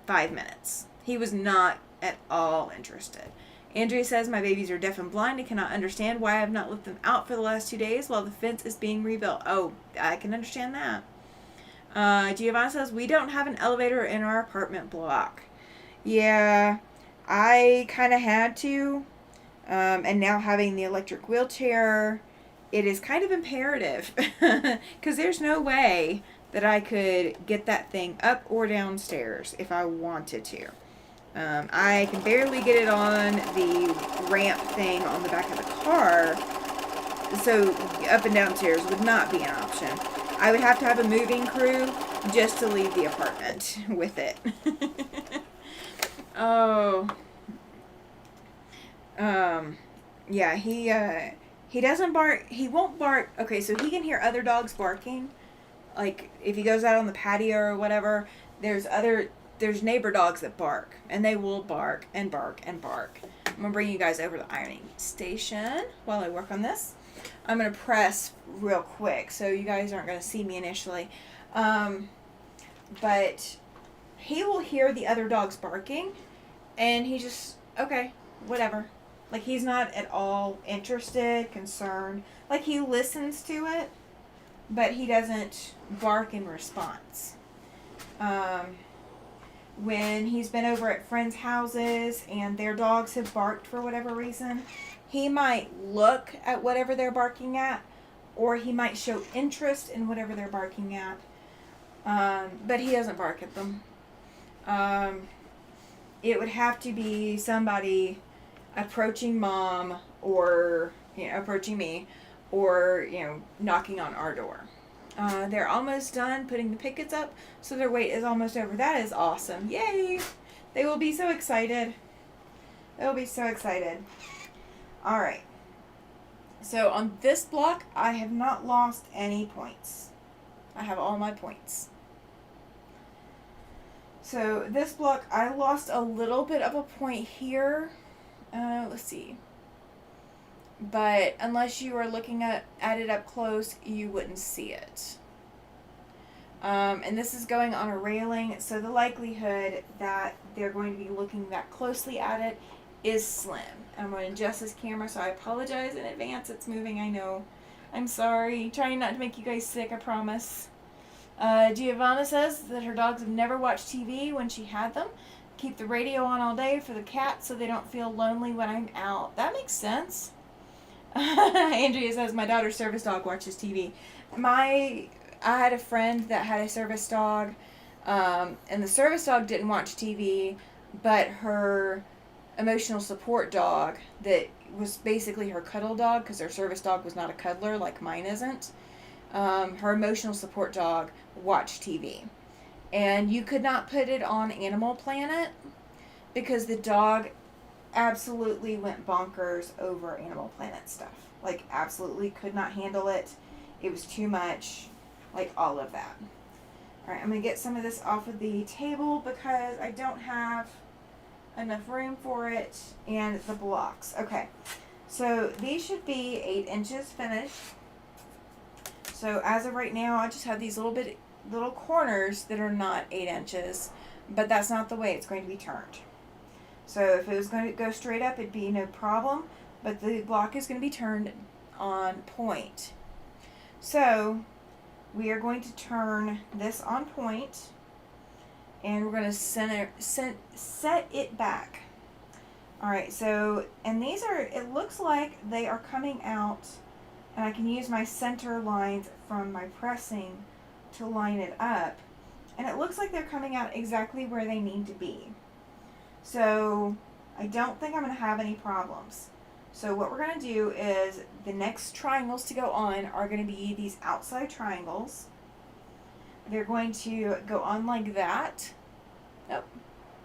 Speaker 1: 5 minutes. He was not at all interested. Andrea says, my babies are deaf and blind and cannot understand why I have not let them out for the last 2 days while the fence is being rebuilt. Oh, I can understand that. Giovanna says, we don't have an elevator in our apartment block. Yeah, I kind of had to. And now having the electric wheelchair, it is kind of imperative because there's no way that I could get that thing up or downstairs if I wanted to. I can barely get it on the ramp thing on the back of the car, so up and downstairs would not be an option. I would have to have a moving crew just to leave the apartment with it. Oh. Yeah, he doesn't bark. He won't bark. Okay, so he can hear other dogs barking. Like, if he goes out on the patio or whatever, there's neighbor dogs that bark. And they will bark and bark and bark. I'm going to bring you guys over to the ironing station while I work on this. I'm going to press real quick, so you guys aren't going to see me initially. But he will hear the other dogs barking, and he just, okay, whatever. Like, he's not at all interested, concerned. Like, he listens to it, but he doesn't bark in response. When he's been over at friends' houses and their dogs have barked for whatever reason, he might look at whatever they're barking at, or he might show interest in whatever they're barking at, but he doesn't bark at them. It would have to be somebody approaching Mom, or approaching me, or knocking on our door. They're almost done putting the pickets up, so their wait is almost over. That is awesome. Yay! They will be so excited. They'll be so excited. Alright. So on this block, I have not lost any points. I have all my points. So this block, I lost a little bit of a point here. Let's see. But unless you are looking at it up close, you wouldn't see it. And this is going on a railing, so the likelihood that they're going to be looking that closely at it is slim. I'm going to adjust this camera, so I apologize in advance. It's moving, I know. I'm sorry. Trying not to make you guys sick, I promise. Giovanna says that her dogs have never watched TV when she had them. Keep the radio on all day for the cats so they don't feel lonely when I'm out. That makes sense. Andrea says my daughter's service dog watches TV. I had a friend that had a service dog, and the service dog didn't watch TV, but her emotional support dog, that was basically her cuddle dog, because her service dog was not a cuddler like mine isn't. Her emotional support dog watched TV. And you could not put it on Animal Planet because the dog absolutely went bonkers over Animal Planet stuff. Like, absolutely could not handle it. It was too much. Like, all of that. Alright, I'm going to get some of this off of the table because I don't have enough room for it, and the blocks. Okay, so these should be 8 inches finished. So as of right now, I just have these little corners that are not 8 inches, but that's not the way it's going to be turned. So if it was going to go straight up, it'd be no problem, but the block is going to be turned on point. So we are going to turn this on point, and we're going to set it back. Alright, so, and these are, it looks like they are coming out, and I can use my center lines from my pressing to line it up, and it looks like they're coming out exactly where they need to be. So I don't think I'm going to have any problems. So what we're going to do is the next triangles to go on are going to be these outside triangles. They're going to go on like that. Nope.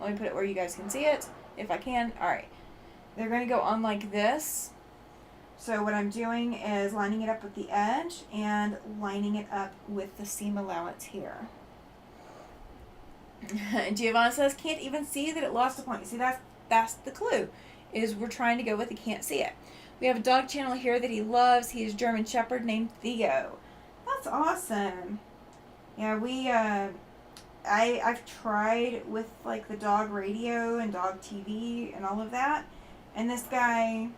Speaker 1: Let me put it where you guys can see it, if I can. Alright. They're going to go on like this. So what I'm doing is lining it up with the edge and lining it up with the seam allowance here. Giovanna says, can't even see that it lost a point. See, that's the clue, is we're trying to go with the can't see it. We have a dog channel here that he loves. He is German Shepherd named Theo. That's awesome. Yeah, I've tried with like the dog radio and dog TV and all of that, and this guy,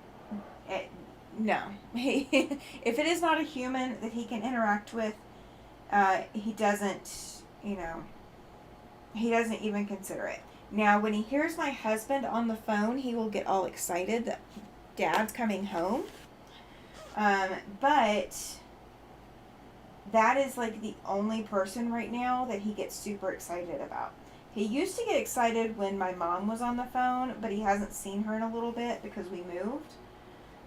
Speaker 1: no. If it is not a human that he can interact with, he doesn't, he doesn't even consider it. Now, when he hears my husband on the phone, he will get all excited. Dad's coming home. But that is like the only person right now that he gets super excited about. He used to get excited when my mom was on the phone, but he hasn't seen her in a little bit because we moved.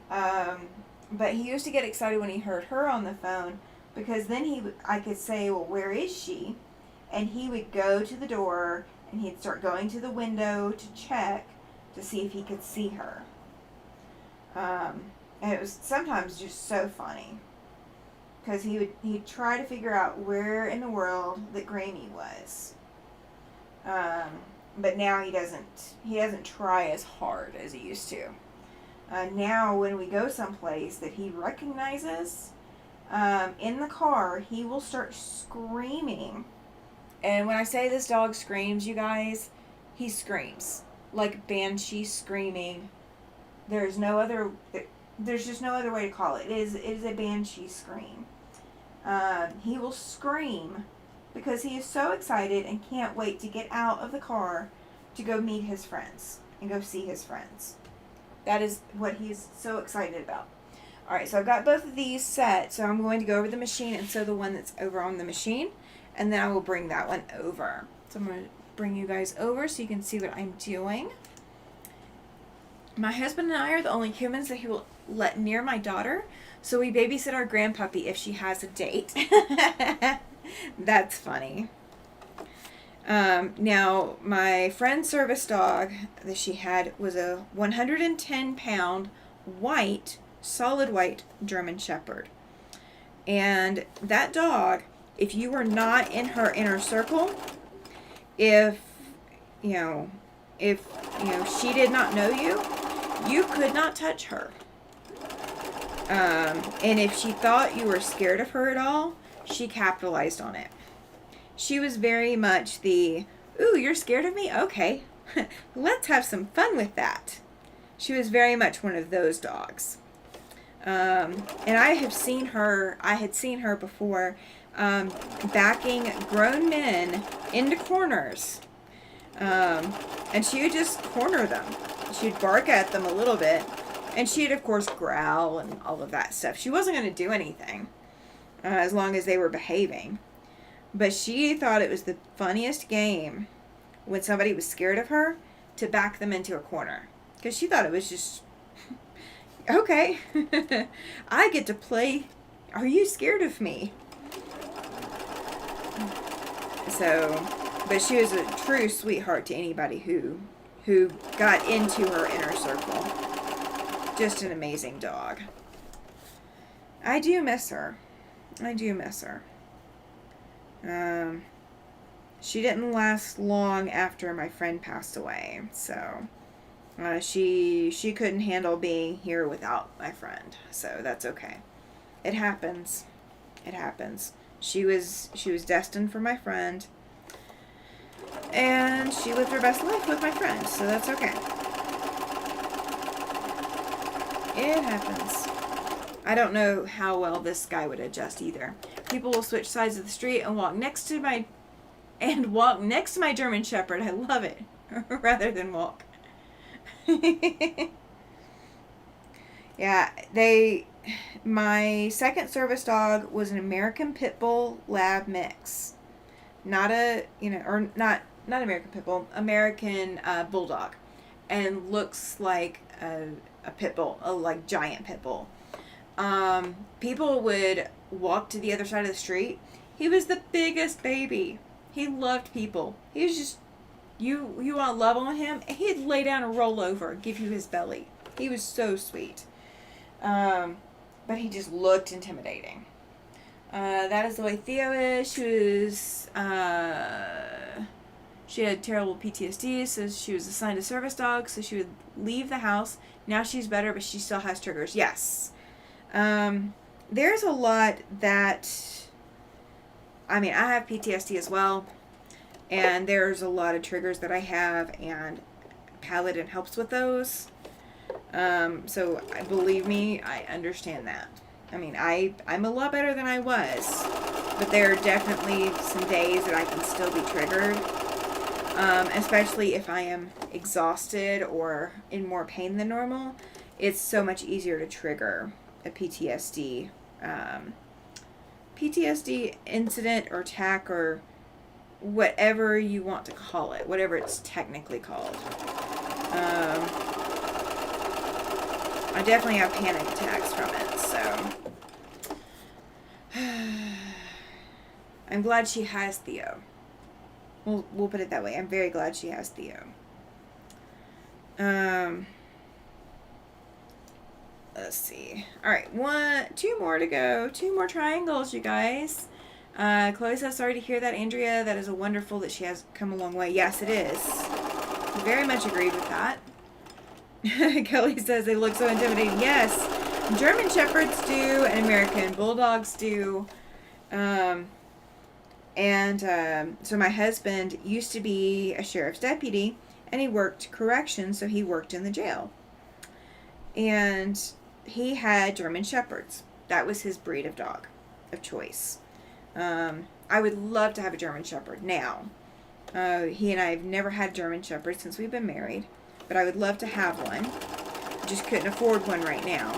Speaker 1: But he used to get excited when he heard her on the phone, because then I could say, well, where is she? And he would go to the door and he'd start going to the window to check to see if he could see her. And it was sometimes just so funny, because he'd try to figure out where in the world that Grammy was. But now he doesn't try as hard as he used to. Now when we go someplace that he recognizes, in the car, he will start screaming. And when I say this dog screams, you guys, he screams. Like banshee screaming. There's just no other way to call it. It is a banshee scream. He will scream because he is so excited and can't wait to get out of the car to go meet his friends and go see his friends. That is what he's so excited about. Alright, so I've got both of these set, so I'm going to go over the machine and sew the one that's over on the machine, and then I will bring that one over. So I'm going to bring you guys over so you can see what I'm doing. My husband and I are the only humans that he will let near my daughter, so we babysit our grandpuppy if she has a date. That's funny. Now, my friend's service dog that she had was a 110-pound white, solid white German Shepherd. And that dog, if you were not in her inner circle, if she did not know you, you could not touch her. And if she thought you were scared of her at all, she capitalized on it. She was very much the, ooh, you're scared of me? Okay. Let's have some fun with that. She was very much one of those dogs. And I had seen her before backing grown men into corners. And she would just corner them. She'd bark at them a little bit. And she'd, of course, growl and all of that stuff. She wasn't going to do anything as long as they were behaving. But she thought it was the funniest game when somebody was scared of her to back them into a corner. Because she thought it was just, okay, I get to play. Are you scared of me? So, but she was a true sweetheart to anybody who got into her inner circle. Just an amazing dog. I do miss her. She didn't last long after my friend passed away, so she couldn't handle being here without my friend, so that's okay. It happens. She was destined for my friend, and she lived her best life with my friend, so that's okay. It happens. I don't know how well this guy would adjust either. People will switch sides of the street and walk next to my German Shepherd. I love it. Rather than walk. Yeah, my second service dog was an American Pit Bull Lab mix. Not American Pit Bull, American Bulldog. And looks like a pit bull, a like giant pit bull. People would walk to the other side of the street. He was the biggest baby. He loved people. He was just, you want to love on him, he'd lay down and roll over, give you his belly. He was so sweet. But he just looked intimidating. That is the way Theo is. She had terrible PTSD, so she was assigned a service dog, so she would leave the house. Now she's better, but she still has triggers. Yes. There's a lot that, I have PTSD as well, and there's a lot of triggers that I have, and Paladin helps with those. So believe me, I understand that. I'm a lot better than I was, but there are definitely some days that I can still be triggered, especially if I am exhausted or in more pain than normal. it's so much easier to trigger a PTSD incident or attack or whatever you want to call it, whatever it's technically called. I definitely have panic attacks from it, so I'm glad she has Theo. We'll put it that way. I'm very glad she has Theo. Let's see. All right, 2 more to go. 2 more triangles, you guys. Chloe says, sorry to hear that, Andrea. That is wonderful that she has come a long way. Yes, it is. Very much agreed with that. Kelly says they look so intimidating. Yes, German Shepherds do, and American Bulldogs do. So my husband used to be a sheriff's deputy, and he worked corrections, so he worked in the jail. And he had German Shepherds. That was his breed of dog of choice. I would love to have a German Shepherd now. He and I have never had German Shepherds since we've been married, but I would love to have one. Just couldn't afford one right now.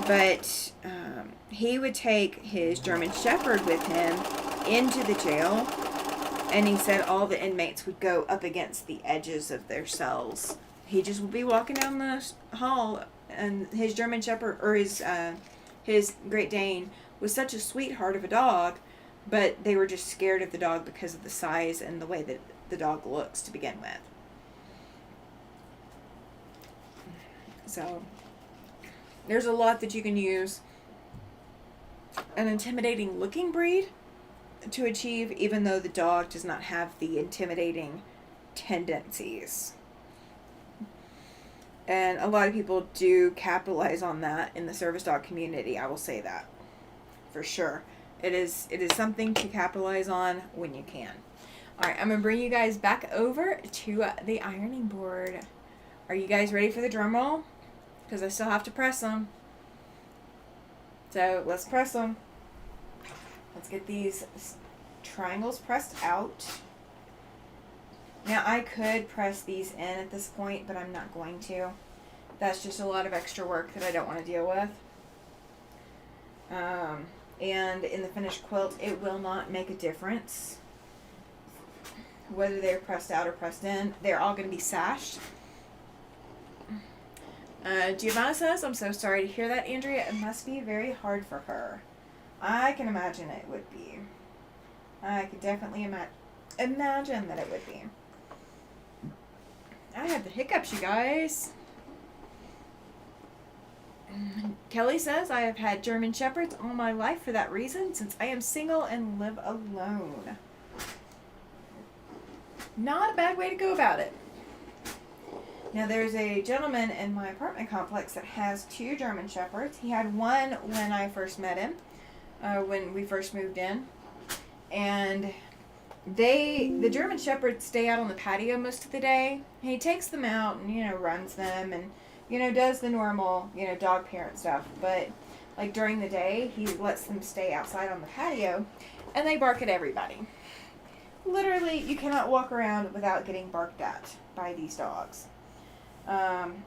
Speaker 1: But he would take his German Shepherd with him into the jail, and he said all the inmates would go up against the edges of their cells. He just would be walking down the hall, and his German Shepherd, or his Great Dane, was such a sweetheart of a dog, but they were just scared of the dog because of the size and the way that the dog looks to begin with. So, there's a lot that you can use an intimidating looking breed to achieve, even though the dog does not have the intimidating tendencies. And a lot of people do capitalize on that in the service dog community. I will say that for sure. It is something to capitalize on when you can. All right, I'm going to bring you guys back over to the ironing board. Are you guys ready for the drum roll? Because I still have to press them. So let's press them. Let's get these triangles pressed out. Now I could press these in at this point, but I'm not going to. That's just a lot of extra work that I don't want to deal with. And in the finished quilt, it will not make a difference whether they're pressed out or pressed in. They're all going to be sashed. Giovanna says, I'm so sorry to hear that, Andrea. It must be very hard for her. I can imagine it would be. I could definitely imagine that it would be. I have the hiccups, you guys. Kelly says, I have had German Shepherds all my life for that reason, since I am single and live alone. Not a bad way to go about it. Now, there's a gentleman in my apartment complex that has 2 German Shepherds. He had one when I first met him, when we first moved in. And the German Shepherds stay out on the patio most of the day. He takes them out and, runs them and, does the normal, dog parent stuff. But, like, during the day, he lets them stay outside on the patio, and they bark at everybody. Literally, you cannot walk around without getting barked at by these dogs. And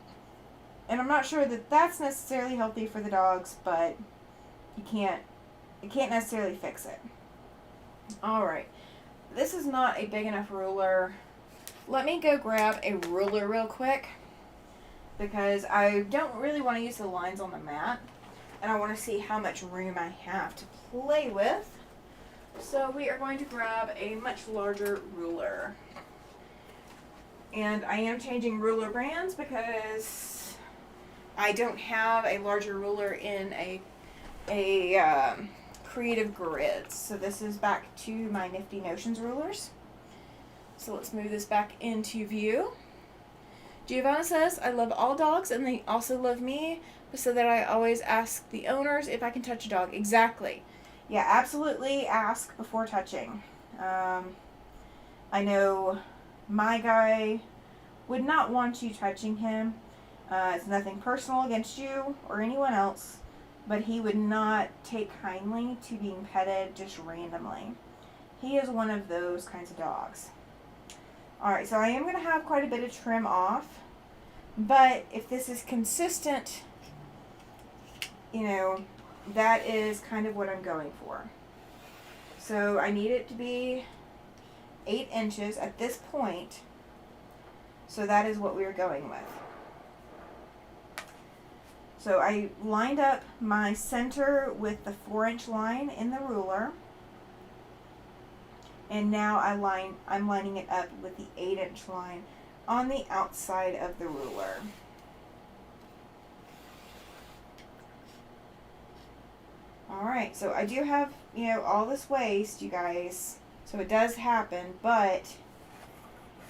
Speaker 1: I'm not sure that that's necessarily healthy for the dogs, but it can't necessarily fix it. Alright, this is not a big enough ruler. Let me go grab a ruler real quick, because I don't really want to use the lines on the mat, and I want to see how much room I have to play with. So we are going to grab a much larger ruler. And I am changing ruler brands because I don't have a larger ruler in a Creative Grids. So this is back to my Nifty Notions rulers. So let's move this back into view. Giovanna says, I love all dogs and they also love me, so that I always ask the owners if I can touch a dog. Exactly. Yeah, absolutely ask before touching. I know my guy would not want you touching him. It's nothing personal against you or anyone else, but he would not take kindly to being petted just randomly. He is one of those kinds of dogs. Alright, so I am going to have quite a bit of trim off, But if this is consistent, you know, that is kind of what I'm going for. So I need it to be 8 inches at this point. So that is what we're going with. So I lined up my center with the 4-inch line in the ruler. And now I'm lining it up with the 8-inch line on the outside of the ruler. Alright, so I do have, all this waste, you guys. So it does happen, but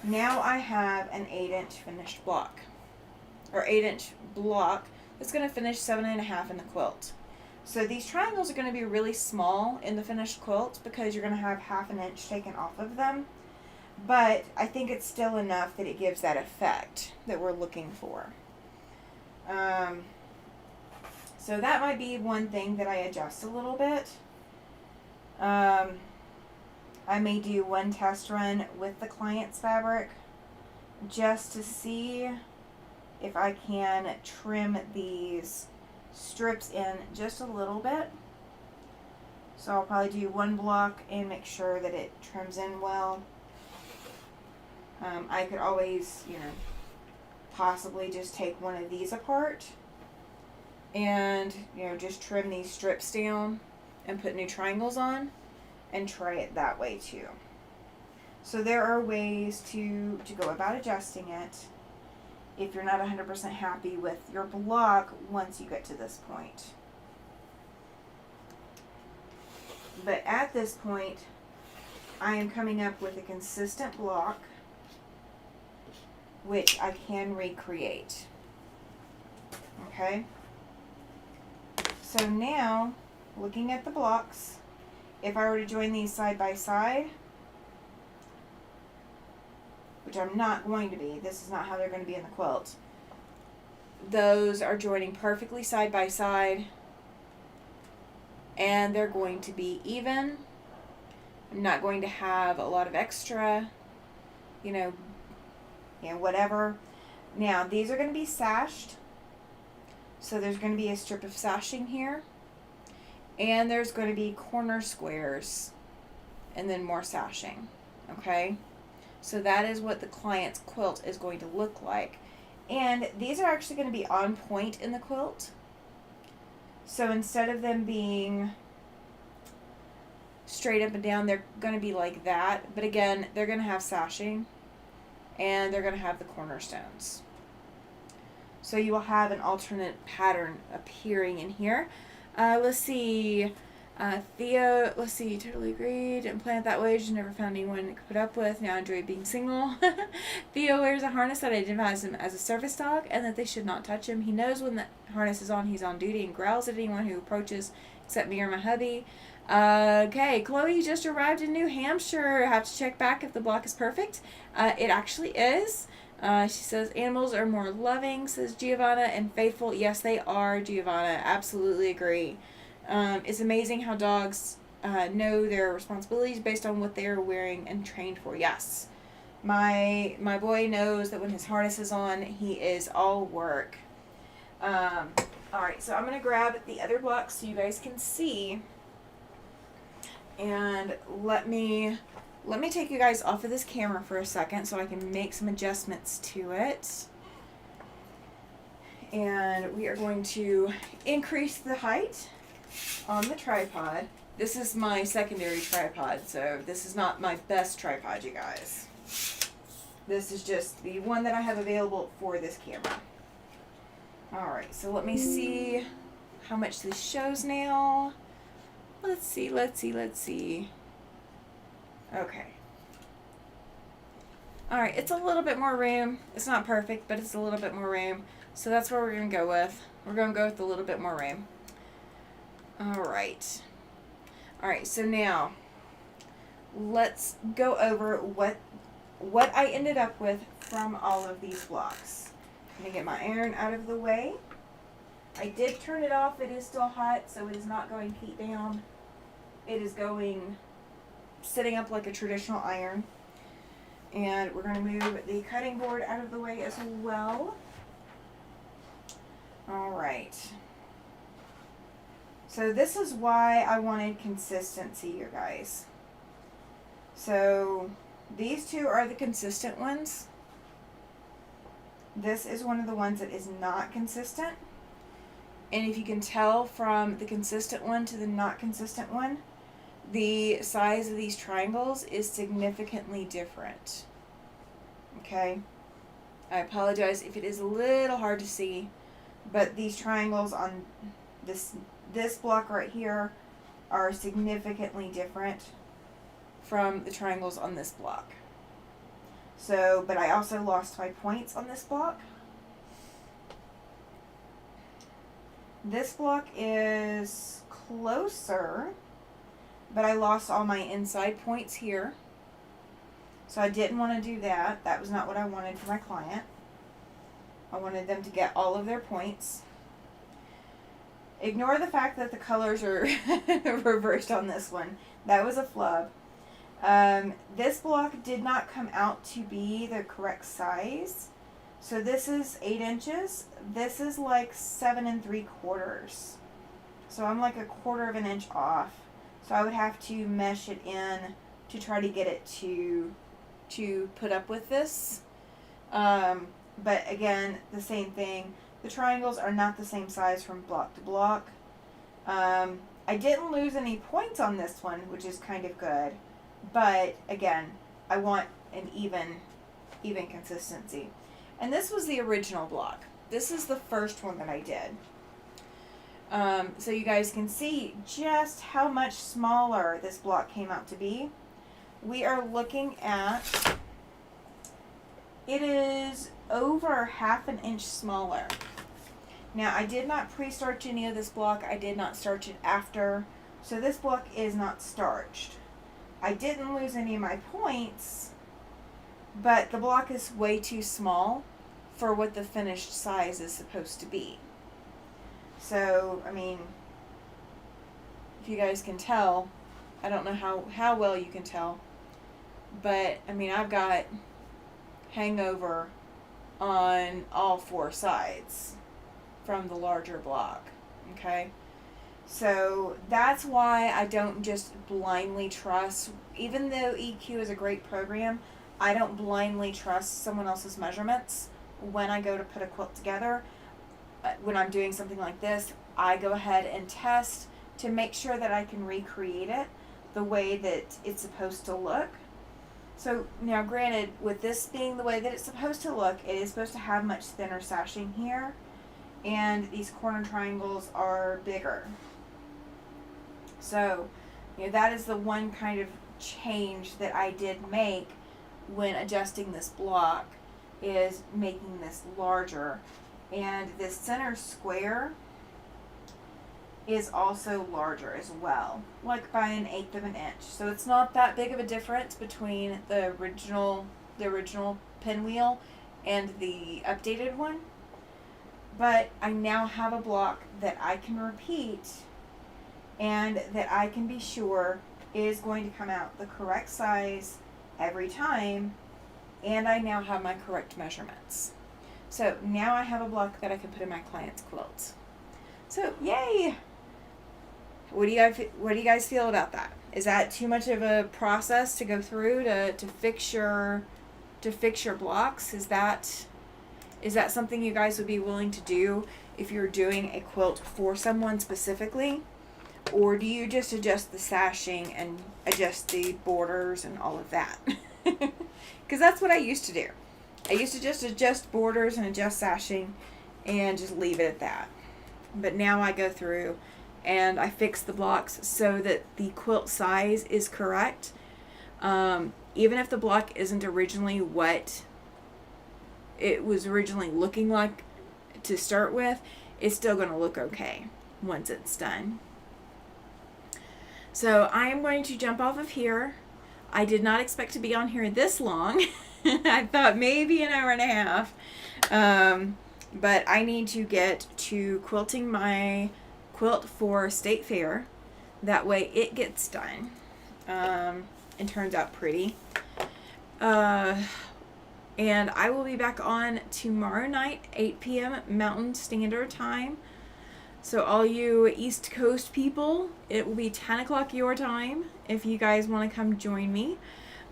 Speaker 1: now I have an 8-inch finished block. Or 8-inch block that's going to finish 7.5 in the quilt. So these triangles are going to be really small in the finished quilt because you're going to have 1/2 inch taken off of them. But I think it's still enough that it gives that effect that we're looking for. So that might be one thing that I adjust a little bit. I may do one test run with the client's fabric just to see if I can trim these strips in just a little bit. So I'll probably do one block and make sure that it trims in well. I could always, possibly just take one of these apart and, just trim these strips down and put new triangles on and try it that way too. So there are ways to go about adjusting it if you're not 100% happy with your block once you get to this point. But at this point, I am coming up with a consistent block which I can recreate. Okay? So now, looking at the blocks, if I were to join these side by side, which I'm not going to be, this is not how they're going to be in the quilt. Those are joining perfectly side by side, and they're going to be even. I'm not going to have a lot of extra, whatever. Now, these are going to be sashed. So there's going to be a strip of sashing here. And there's going to be corner squares. And then more sashing. Okay? So that is what the client's quilt is going to look like. And these are actually going to be on point in the quilt. So instead of them being straight up and down, they're going to be like that. But again, they're going to have sashing. And they're going to have the cornerstones. So you will have an alternate pattern appearing in here. Let's see. Theo, totally agreed. Didn't plan it that way. Just never found anyone to put up with. Now I enjoy being single. Theo wears a harness that identifies him as a service dog and that they should not touch him. He knows when the harness is on, he's on duty and growls at anyone who approaches except me or my hubby. Okay, Chloe just arrived in New Hampshire. Have to check back if the block is perfect. It actually is. She says, animals are more loving, says Giovanna, and faithful. Yes, they are, Giovanna. Absolutely agree. It's amazing how dogs know their responsibilities based on what they are wearing and trained for. Yes. My boy knows that when his harness is on, he is all work. Alright, so I'm going to grab the other blocks so you guys can see. And let me take you guys off of this camera for a second so I can make some adjustments to it. And we are going to increase the height on the tripod. This is my secondary tripod, so this is not my best tripod, you guys. This is just the one that I have available for this camera. Alright, so let me see how much this shows now. Let's see. Okay. Alright, it's a little bit more room. It's not perfect, but it's a little bit more room. So that's what we're going to go with. We're going to go with a little bit more room. Alright. Alright, so now let's go over what I ended up with from all of these blocks. I'm going to get my iron out of the way. I did turn it off. It is still hot, so it is not going heat down. It is going sitting up like a traditional iron. And we're going to move the cutting board out of the way as well. All right. So this is why I wanted consistency, you guys. So these two are the consistent ones. This is one of the ones that is not consistent. And if you can tell from the consistent one to the not consistent one, the size of these triangles is significantly different. Okay? I apologize if it is a little hard to see, but these triangles on this block right here are significantly different from the triangles on this block. So, but I also lost my points on this block. This block is closer, but I lost all my inside points here. So I didn't want to do that. That was not what I wanted for my client. I wanted them to get all of their points. Ignore the fact that the colors are reversed on this one. That was a flub. This block did not come out to be the correct size. So this is 8 inches. This is like 7 3/4. So I'm like 1/4 of an inch off. So I would have to mesh it in to try to get it to put up with this. But again, the same thing. The triangles are not the same size from block to block. I didn't lose any points on this one, which is kind of good. But again, I want an even consistency. And this was the original block. This is the first one that I did. So you guys can see just how much smaller this block came out to be. We are looking at, it is over 1/2 inch smaller. Now I did not pre-starch any of this block. I did not starch it after. So this block is not starched. I didn't lose any of my points, but the block is way too small for what the finished size is supposed to be. So, I mean, if you guys can tell, I don't know how well you can tell, but I mean, I've got hangover on all 4 sides from the larger block, okay? So that's why I don't just blindly trust, even though EQ is a great program, I don't blindly trust someone else's measurements when I go to put a quilt together. When I'm doing something like this, I go ahead and test to make sure that I can recreate it the way that it's supposed to look. So now granted, with this being the way that it's supposed to look, it is supposed to have much thinner sashing here, and these corner triangles are bigger. So, you know, that is the one kind of change that I did make when adjusting this block, is making this larger. And this center square is also larger as well, like by 1/8 of an inch. So it's not that big of a difference between the original pinwheel and the updated one. But I now have a block that I can repeat and that I can be sure is going to come out the correct size every time, and I now have my correct measurements. So now I have a block that I can put in my client's quilts. So yay! What do you guys feel about that? Is that too much of a process to go through to fix your blocks? Is that something you guys would be willing to do if you're doing a quilt for someone specifically? Or do you just adjust the sashing and adjust the borders and all of that? Because that's what I used to do. I used to just adjust borders and adjust sashing and just leave it at that. But now I go through and I fix the blocks so that the quilt size is correct. Even if the block isn't originally what it was originally looking like to start with, it's still going to look okay once it's done. So I am going to jump off of here. I did not expect to be on here this long. I thought maybe an hour and a half. But I need to get to quilting my quilt for State Fair. That way it gets done and turns out pretty. And I will be back on tomorrow night, 8 p.m. Mountain Standard Time. So all you East Coast people, it will be 10 o'clock your time. If you guys want to come join me,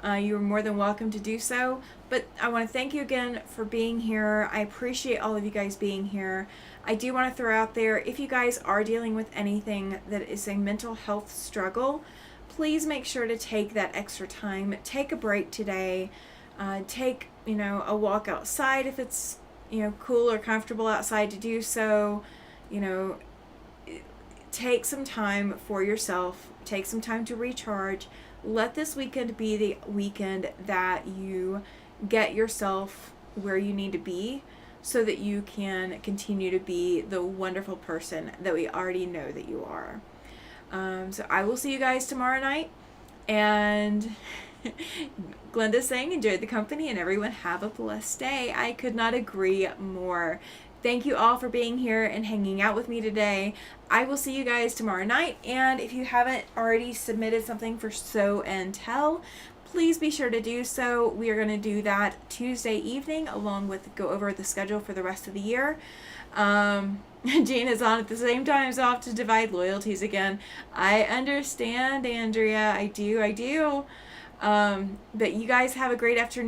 Speaker 1: you're more than welcome to do so. But I want to thank you again for being here. I appreciate all of you guys being here. I do want to throw out there, if you guys are dealing with anything that is a mental health struggle, please make sure to take that extra time. Take a break today. Take, a walk outside if it's, cool or comfortable outside to do so. Take some time for yourself. Take some time to recharge. Let this weekend be the weekend that you get yourself where you need to be so that you can continue to be the wonderful person that we already know that you are. So I will see you guys tomorrow night. And Glenda's saying enjoy the company and everyone have a blessed day. I could not agree more. Thank you all for being here and hanging out with me today. I will see you guys tomorrow night. And if you haven't already submitted something for Show and Tell, please be sure to do so. We are going to do that Tuesday evening along with go over the schedule for the rest of the year. Jean is on at the same time, so I'll have to divide loyalties again. I understand, Andrea. I do. But you guys have a great afternoon.